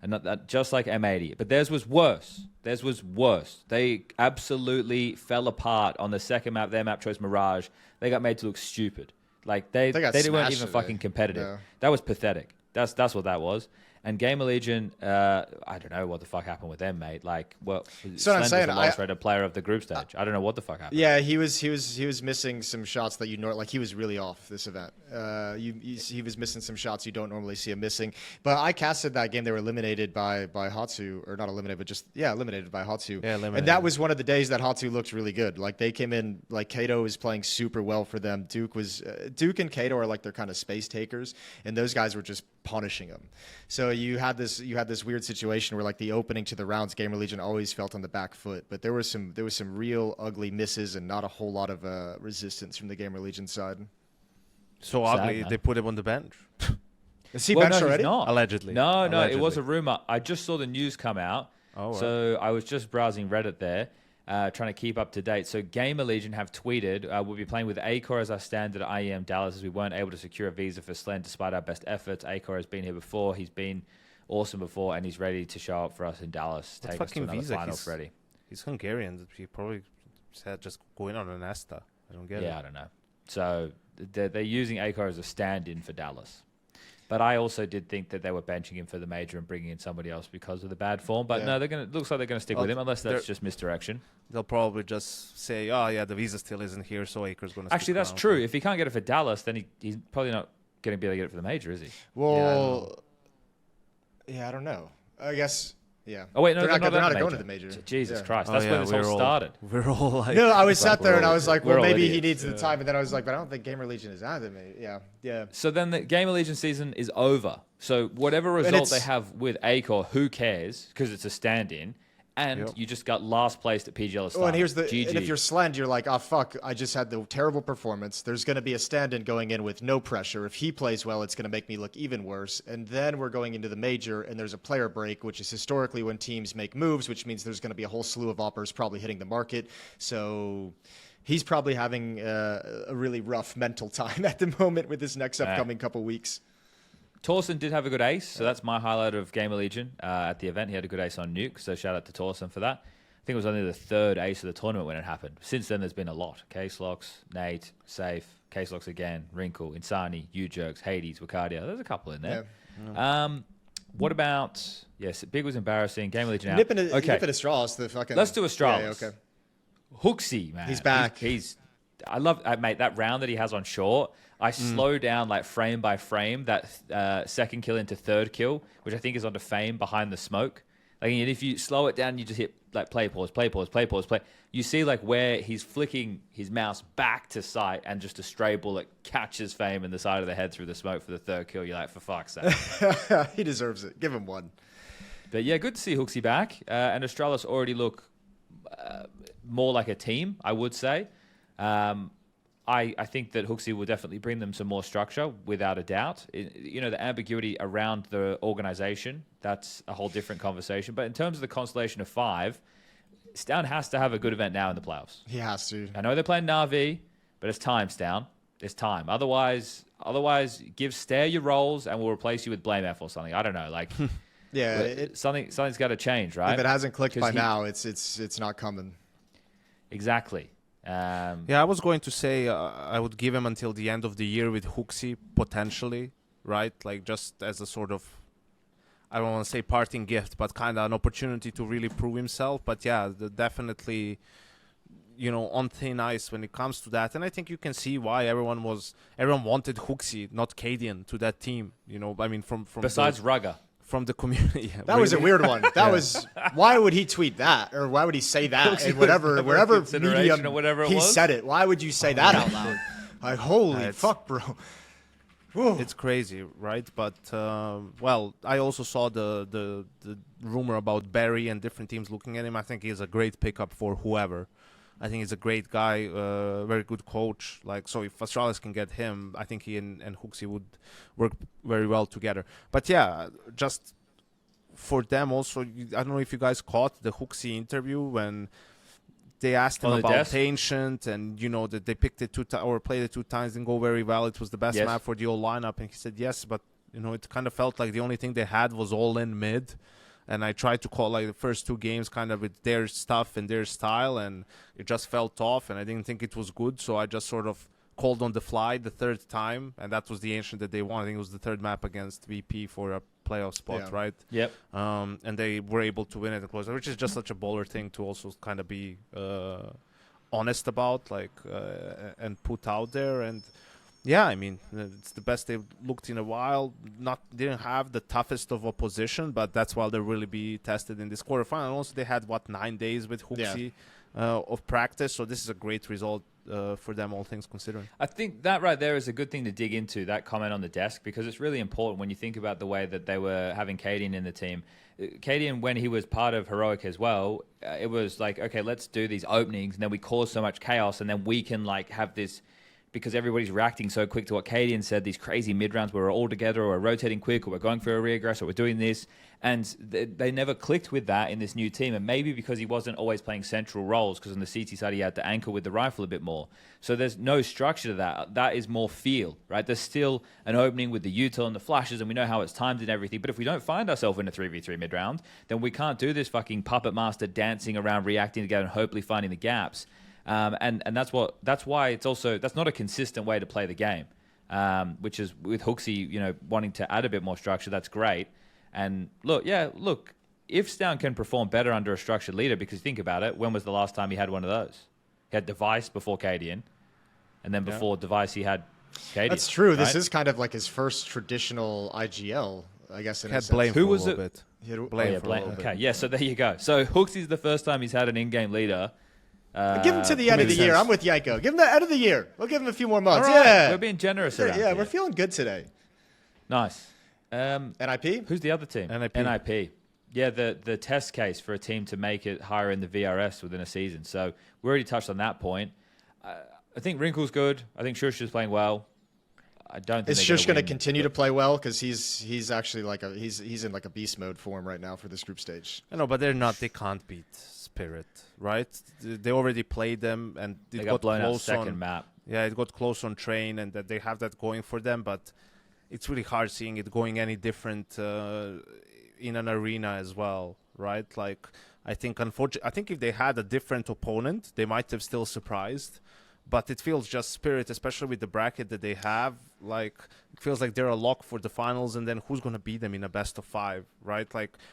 and that, just like M80. But theirs was worse. They absolutely fell apart on the second map. Their map choice Mirage. They got made to look stupid. Like they weren't even fucking competitive. Yeah. That was pathetic. That's what that was. And GamerLegion, I don't know what the fuck happened with them, mate. Like, well, so I'm saying, the lowest rated player of the group stage. I don't know what the fuck happened. Yeah, he was missing some shots that like he was really off this event. He was missing some shots you don't normally see him missing. But I casted that game. They were eliminated by HOTU, or not eliminated, but just eliminated by HOTU. Yeah, eliminated. And that was one of the days that HOTU looked really good. Like they came in, like Kato was playing super well for them. Duke and Kato are like their kind of space takers, and those guys were just punishing them. So you had this weird situation where like the opening to the rounds, GamerLegion always felt on the back foot, but there was some real ugly misses and not a whole lot of resistance from the GamerLegion side. So Sad, ugly, man. they put him on the bench. Is he Well, benched no, already? he's not. Allegedly. No, Allegedly. it was a rumor. I just saw the news come out. Oh, right. So I was just browsing Reddit there, trying to keep up to date. So GamerLegion have tweeted, we'll be playing with Acor as our standard at IEM Dallas, as we weren't able to secure a visa for Slen despite our best efforts. Acor has been here before. He's been awesome before, and he's ready to show up for us in Dallas. What Take us to fucking another visa? finals ready. He's Hungarian. He probably said just going on an ESTA. I don't get it. Yeah, I don't know. So they're using Acor as a stand-in for Dallas. But I also did think that they were benching him for the major and bringing in somebody else because of the bad form. But no, looks like they're going to stick with him, unless that's just misdirection. They'll probably just say, oh, yeah, the visa still isn't here, so Acor's going to Actually, that's true. If he can't get it for Dallas, then he's probably not going to be able to get it for the major, is he? Well, yeah, I don't know. I guess, yeah. Oh, wait, no, they're not the going to the major. Jesus Yeah. Christ. That's when this all started. We're all like... No, I was sat there and I was like, well, We're all maybe he idiots. needs the time. But then I was like, but I don't think GamerLegion is out of the major. Yeah. So then the GamerLegion season is over. So whatever result they have with Acor, who cares? Because it's a stand-in. And you just got last place at PGL Astana. Oh, and here's the GG. and if you're Slend, you're like, oh fuck, I just had the terrible performance. There's going to be a stand-in going in with no pressure. If he plays well, it's going to make me look even worse. And then we're going into the major, and there's a player break, which is historically when teams make moves, which means there's going to be a whole slew of oppers probably hitting the market. So he's probably having a really rough mental time at the moment with this next upcoming couple weeks. Torsen did have a good ace, so that's my highlight of GamerLegion at the event. He had a good ace on Nuke, so shout out to Torsen for that. I think it was only the third ace of the tournament when it happened. Since then, there's been a lot. Case-Locks, Nate, Safe, Case-Locks again, Wrinkle, Insani, U-Jerks, Hades, Wakadia. There's a couple in there. Yeah. What about... Yes, Big was embarrassing. GamerLegion out. NiP and Astralis, the fucking... Let's do Astralis. Yeah, okay. HOOXi, man. He's back. He's I love... mate, that round that he has on short... I slow down like frame by frame that second kill into third kill, which I think is onto Fame behind the smoke. Like, and if you slow it down, you just hit like play, pause, play, pause, play, pause, play. You see like where he's flicking his mouse back to sight and just a stray bullet catches Fame in the side of the head through the smoke for the third kill. You're like, for fuck's sake. He deserves it. Give him one. But yeah, good to see HOOXi back. And Astralis already look more like a team, I would say. I think that HOOXi will definitely bring them some more structure, without a doubt. The ambiguity around the organization, that's a whole different conversation. But in terms of the constellation of 5, Stown has to have a good event now in the playoffs. He has to. I know they're playing NaVi, but it's time, Stown. It's time. Otherwise, give Stare your roles and we'll replace you with Blame F or something. I don't know. Like, yeah, something's got to change, right? If it hasn't clicked by now, it's not coming. Exactly. Yeah, I was going to say I would give him until the end of the year with HOOXi, potentially, right? Like, just as a sort of, I don't want to say parting gift, but kind of an opportunity to really prove himself. But yeah, definitely, on thin ice when it comes to that. And I think you can see why everyone wanted HOTU, not Cadian, to that team. I mean, from besides Rugger. From the community. Yeah, that was a weird one. That was, why would he tweet that? Or why would he say that? And wherever medium or whatever he said it, why would you say that out loud? Like, holy fuck, bro. Whoa. It's crazy, right? But, I also saw the rumor about Barry and different teams looking at him. I think he's a great pickup for whoever. I think he's a great guy, very good coach. So if Astralis can get him, I think he and HOTU would work very well together. But yeah, just for them also, I don't know if you guys caught the HOTU interview when they asked him about Ancient, and that they picked it played it 2 times, didn't go very well. It was the best map for the whole lineup, and he said yes, but it kind of felt like the only thing they had was all in mid. And I tried to call the first 2 games kind of with their stuff and their style, and it just felt off, and I didn't think it was good. So I just sort of called on the fly the 3rd time, and that was the Ancient that they won. I think it was the 3rd map against VP for a playoff spot, right? Yep. And they were able to win it, which is just such a baller thing to also kind of be honest about, and put out there. And yeah, I mean, it's the best they've looked in a while. Didn't have the toughest of opposition, but that's why they'll really be tested in this quarterfinal. Also, they had 9 days with HOTU of practice, so this is a great result for them, all things considering. I think that right there is a good thing to dig into, that comment on the desk, because it's really important when you think about the way that they were having Cadian in the team. Cadian, when he was part of Heroic as well, it was like, okay, let's do these openings, and then we cause so much chaos, and then we can have this. Because everybody's reacting so quick to what Cadian said, these crazy mid-rounds where we're all together, or we're rotating quick, or we're going for a reaggress, or we're doing this. And they never clicked with that in this new team. And maybe because he wasn't always playing central roles, because on the CT side he had to anchor with the rifle a bit more. So there's no structure to that. That is more feel, right? There's still an opening with the util and the flashes, and we know how it's timed and everything. But if we don't find ourselves in a 3v3 mid-round, then we can't do this fucking puppet master dancing around, reacting together, and hopefully finding the gaps. And that's why it's also, that's not a consistent way to play the game, which is with HOTU, wanting to add a bit more structure. That's great. And look, if Stown can perform better under a structured leader, because think about it, when was the last time he had one of those? He had Device before Cadian, and then before Device he had Cadian. That's true. Right? This is kind of like his first traditional IGL, I guess. Had Blame. Who was it? Blame for a little bit. Okay, yeah. So there you go. So HOTU's the first time he's had an in-game leader. Give him to the end of the year. I'm with Yanko. Give him the end of the year. We'll give him a few more months. All right. Yeah. We're being generous around here. We're feeling good today. Nice. NiP? Who's the other team? NiP. Yeah, the test case for a team to make it higher in the VRS within a season. So we already touched on that point. I think Wrinkle's good. I think Shush is playing well. I don't think is Shush going to continue to play well? Because he's actually he's in like a beast mode form right now for this group stage. I know, but they're not. They can't beat Spirit, right? They already played them, and they got blown out second map. Yeah, it got close on train, and that they have that going for them. But it's really hard seeing it going any different in an arena as well, right? I think if they had a different opponent, they might have still surprised. But it feels just Spirit, especially with the bracket that they have, it feels like they're a lock for the finals, and then who's going to beat them in a best of 5, right?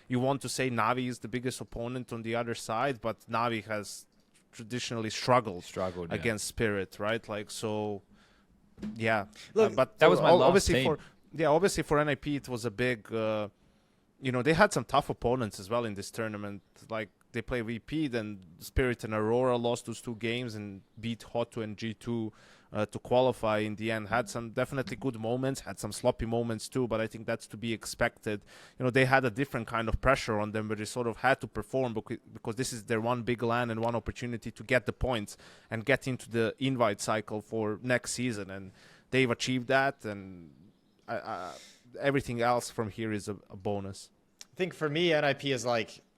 You want to say NaVi is the biggest opponent on the other side, but NaVi has traditionally struggled against Spirit, right? Yeah. Look, but that was my last team. Obviously for NiP, it was a big, they had some tough opponents as well in this tournament, they play VP, then Spirit and Aurora lost those 2 games and beat HOTU and G2 to qualify in the end. Had some definitely good moments, had some sloppy moments too, but I think that's to be expected. They had a different kind of pressure on them where they sort of had to perform because this is their one big LAN and one opportunity to get the points and get into the invite cycle for next season. And they've achieved that, and everything else from here is a bonus. I think for me, NiP is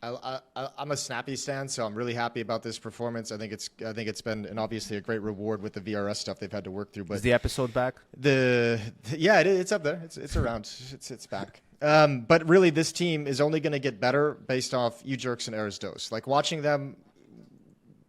I'm a Snappy stan, so I'm really happy about this performance. I think it's been obviously a great reward with the VRS stuff they've had to work through. But is the episode back? It's up there. It's around. It's back. But really, this team is only going to get better based off Ujurks and Erisdos. Watching them,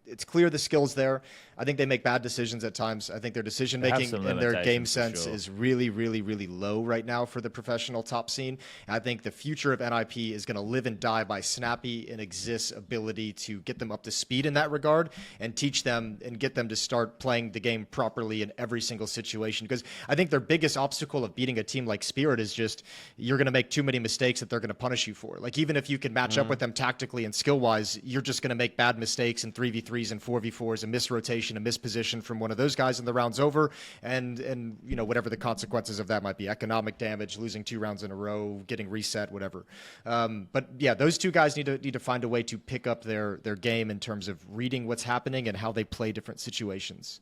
it's clear the skills there. I think they make bad decisions at times. I think their decision making some and their game limitations, for sense sure. is really, really, really low right now for the professional top scene. And I think the future of NiP is going to live and die by Snappy and Exist's ability to get them up to speed in that regard and teach them and get them to start playing the game properly in every single situation. Because I think their biggest obstacle of beating a team like Spirit is just you're going to make too many mistakes that they're going to punish you for. Like, even if you can match up with them tactically and skill-wise, you're just going to make bad mistakes in 3v3s and 4v4s, a misrotation, a misposition from one of those guys, and the round's over, and you know, whatever the consequences of that might be, economic damage, losing 2 rounds in a row, getting reset, whatever. But yeah, those two guys need to find a way to pick up their game in terms of reading what's happening and how they play different situations.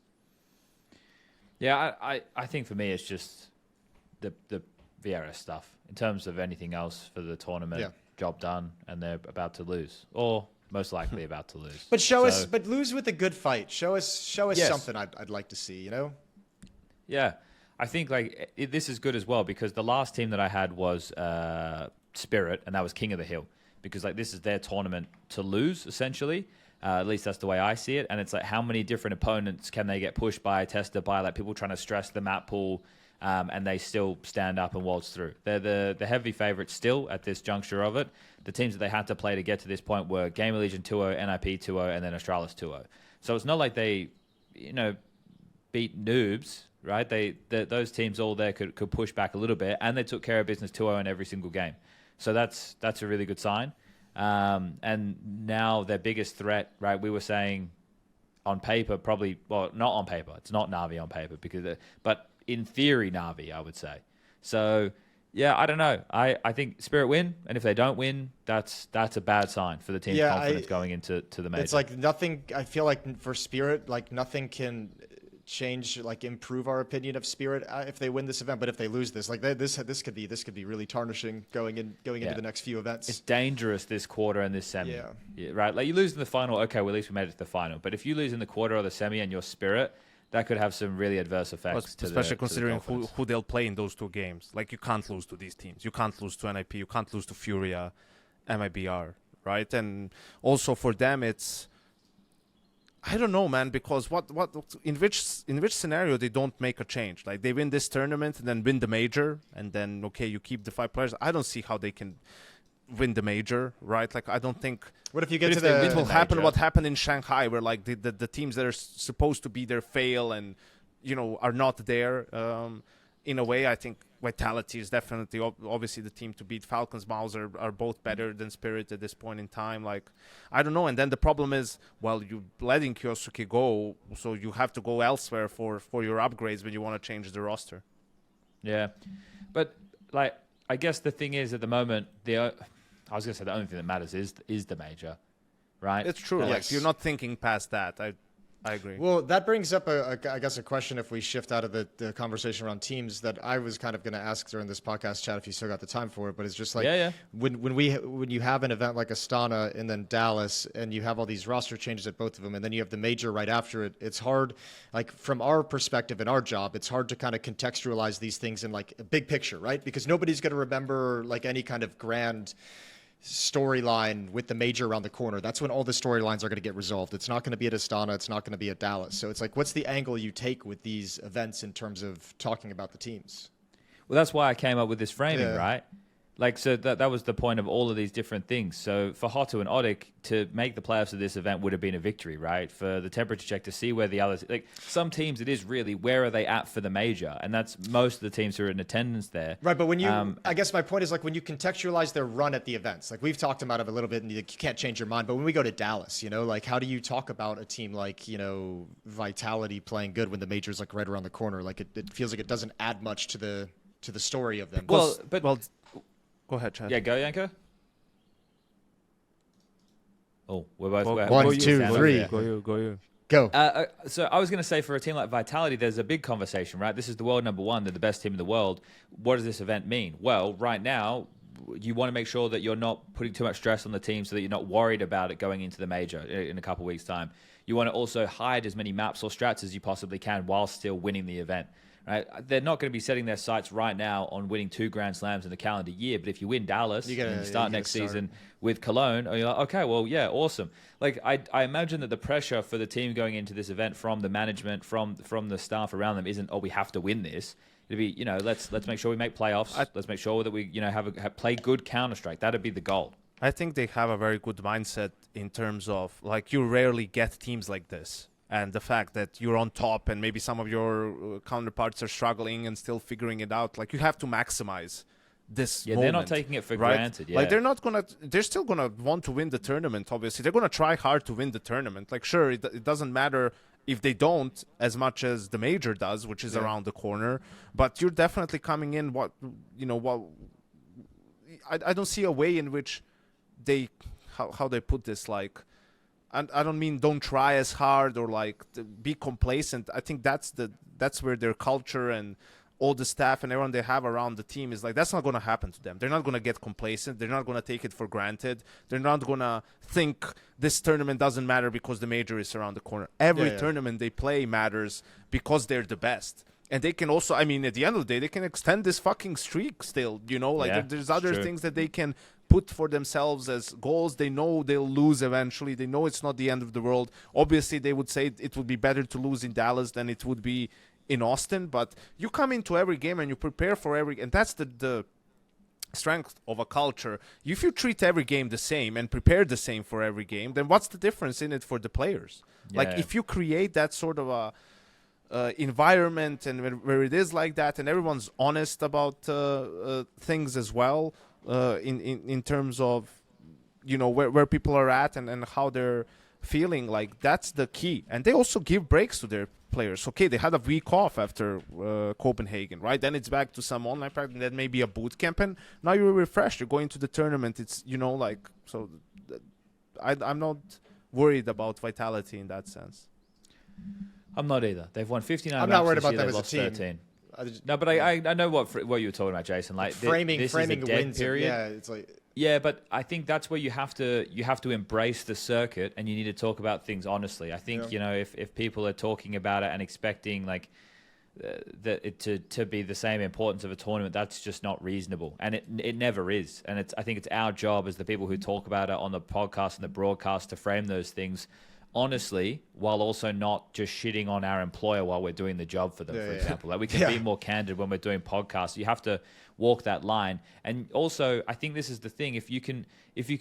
Yeah, I think for me it's just the VRS stuff. In terms of anything else for the tournament, job done, and they're about to lose, or most likely about to lose. But but lose with a good fight. Show us something I'd like to see, you know? Yeah, I think like this is good as well, because the last team that I had was Spirit, and that was King of the Hill, because like this is their tournament to lose, essentially. At least that's the way I see it. And it's like, how many different opponents can they get pushed by, tested by, like people trying to stress the map pool, and they still stand up and waltz through. They're the heavy favorites still at this juncture of it. The teams that they had to play to get to this point were GamerLegion 2-0, NiP 2-0, and then Astralis 2-0. So it's not like they, you know, beat noobs, right? Those teams all there could push back a little bit, and they took care of business 2-0 in every single game. So that's a really good sign. And now their biggest threat, right? We were saying on paper, probably, well, not on paper. It's not NaVi on paper, but in theory, NaVi, I would say. So yeah, I don't know. I think Spirit win, and if they don't win, that's a bad sign for the team's confidence going into the major. It's like nothing. I feel like for Spirit, like nothing can change, like improve our opinion of Spirit if they win this event. But if they lose this, like this could be really tarnishing going into the next few events. It's dangerous this quarter and this semi. Yeah, right. Like you lose in the final, okay, well at least we made it to the final. But if you lose in the quarter or the semi and you're Spirit, that could have some really adverse effects. Especially considering who they'll play in those 2 games. Like you can't lose to these teams. You can't lose to NiP. You can't lose to FURIA, mibr, right? And also for them, it's, I don't know, man, because in which scenario they don't make a change? Like they win this tournament and then win the major, and then okay, you keep the 5 players. I don't see how they can win the major, right? Like I don't think. What if you get to it will happen what happened in Shanghai, where like the teams that are supposed to be there fail and, you know, are not there. In a way, I think Vitality is definitely obviously the team to beat. Falcons, Mouse are both better than Spirit at this point in time. Like, I don't know. And then the problem is, well, you letting Kyosuke go, so you have to go elsewhere for your upgrades when you want to change the roster. Yeah, but like I guess the thing is at the moment, I was gonna say the only thing that matters is the major, right? It's true. Like you're not thinking past that. I agree. Well, that brings up, I guess, a question if we shift out of the conversation around teams that I was kind of going to ask during this podcast chat if you still got the time for it. But it's just like when you have an event like Astana and then Dallas and you have all these roster changes at both of them and then you have the major right after it, it's hard, like from our perspective in our job, it's hard to kind of contextualize these things in like a big picture, right? Because nobody's going to remember like any kind of grand storyline with the major around the corner. That's when all the storylines are going to get resolved. It's not going to be at Astana. It's not going to be at Dallas. So it's like, what's the angle you take with these events in terms of talking about the teams? Well, that's why I came up with this framing, right? Like, so that was the point of all of these different things. So for HOTU and ODDIK to make the playoffs of this event would have been a victory, right? For the temperature check to see where the others, like some teams, it is really where are they at for the major, and that's most of the teams who are in attendance there. Right, but when you, I guess my point is like when you contextualize their run at the events, like we've talked about it a little bit, and you can't change your mind. But when we go to Dallas, you know, like how do you talk about a team like, you know, Vitality playing good when the major's like right around the corner? Like it feels like it doesn't add much to the story of them. Well, go ahead, Chad. Yeah, go, Yanko. Oh, we're both... One, two, three. Go you. Go. So I was going to say for a team like Vitality, there's a big conversation, right? This is the world number 1. They're the best team in the world. What does this event mean? Well, right now, you want to make sure that you're not putting too much stress on the team so that you're not worried about it going into the major in a couple of weeks' time. You want to also hide as many maps or strats as you possibly can while still winning the event. right? They're not going to be setting their sights right now on winning 2 Grand Slams in the calendar year. But if you win Dallas and you start next season with Cologne, you're like, okay, well, yeah, awesome. Like I imagine that the pressure for the team going into this event from the management, from the staff around them isn't, oh, we have to win this. It'd be, you know, let's make sure we make playoffs. Let's make sure that we, you know, play good Counter-Strike. That'd be the goal. I think they have a very good mindset in terms of, like, you rarely get teams like this. And the fact that you're on top and maybe some of your counterparts are struggling and still figuring it out. Like, you have to maximize this moment. They're not taking it for granted. Yeah. Like, they're still going to want to win the tournament, obviously. They're going to try hard to win the tournament. Like, sure, it doesn't matter if they don't as much as the major does, which is around the corner. But you're definitely coming in I don't see a way in which how they put this, like, and I don't mean don't try as hard or like be complacent. I think that's where their culture and all the staff and everyone they have around the team is like, that's not going to happen to them. They're not going to get complacent. They're not going to take it for granted. They're not going to think this tournament doesn't matter because the major is around the corner. Every tournament they play matters because they're the best. And they can also, I mean, at the end of the day, they can extend this fucking streak still, you know? Like, there's other things that they can put for themselves as goals. They know they'll lose eventually. They know it's not the end of the world. Obviously, they would say it would be better to lose in Dallas than it would be in Austin. But you come into every game and you prepare for and that's the strength of a culture. If you treat every game the same and prepare the same for every game, then what's the difference in it for the players? Like, if you create that sort of a environment and where it is like that and everyone's honest about things as well, in terms of, you know, where people are at and how they're feeling, like, that's the key. And they also give breaks to their players. Okay, they had a week off after Copenhagen, right? Then it's back to some online practice, then maybe a boot camp, and now you're refreshed. You're going to the tournament. It's, you know, like, so I'm not worried about Vitality in that sense. I'm not either. They've won 59 I'm matches not worried this about year. them They've as a lost team. 13. No, but I know what you were talking about, Jason. Like, framing this is a the dead wins. period. Yeah, it's like. Yeah, but I think that's where you have to embrace the circuit, and you need to talk about things honestly. I think you know, if people are talking about it and expecting like to be the same importance of a tournament, that's just not reasonable, and it never is. And I think it's our job as the people who talk about it on the podcast and the broadcast to frame those things honestly, while also not just shitting on our employer while we're doing the job for them, for example. Like, we can be more candid when we're doing podcasts. You have to walk that line. And also, I think this is the thing. If you can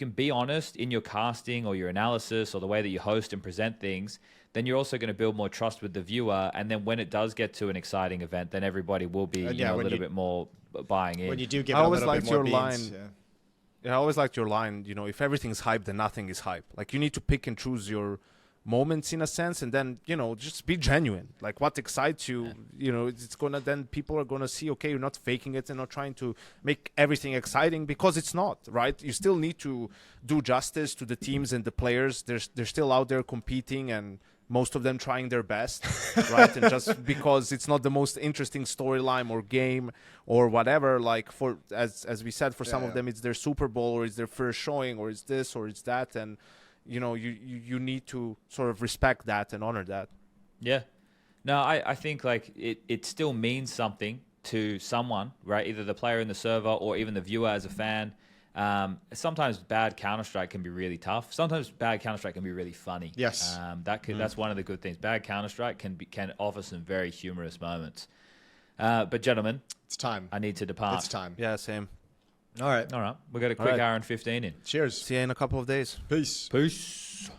be honest in your casting or your analysis or the way that you host and present things, then you're also going to build more trust with the viewer. And then when it does get to an exciting event, then everybody will be a little bit more buying in. When you do give a little bit more beans. I always liked your line, you know, if everything's hype, then nothing is hype. Like, you need to pick and choose your moments in a sense, and then, you know, just be genuine. Like, what excites you, you know, it's gonna, then people are gonna see, okay, you're not faking it and not trying to make everything exciting, because it's not, right? You still need to do justice to the teams and the players. They're still out there competing, and most of them trying their best, right? And just because it's not the most interesting storyline or game or whatever, like, for as we said, for some of them it's their Super Bowl or it's their first showing or it's this or it's that, and you know, you need to sort of respect that and honor that. Yeah. No, I think like it still means something to someone, right? Either the player in the server or even the viewer as a fan. Sometimes bad Counter-Strike can be really tough. Sometimes bad Counter-Strike can be really funny. Yes. That's one of the good things. Bad Counter-Strike can offer some very humorous moments. But gentlemen, it's time. I need to depart. It's time. Yeah, same. All right. We got a quick hour and 15 in. Cheers. See you in a couple of days. Peace. Peace.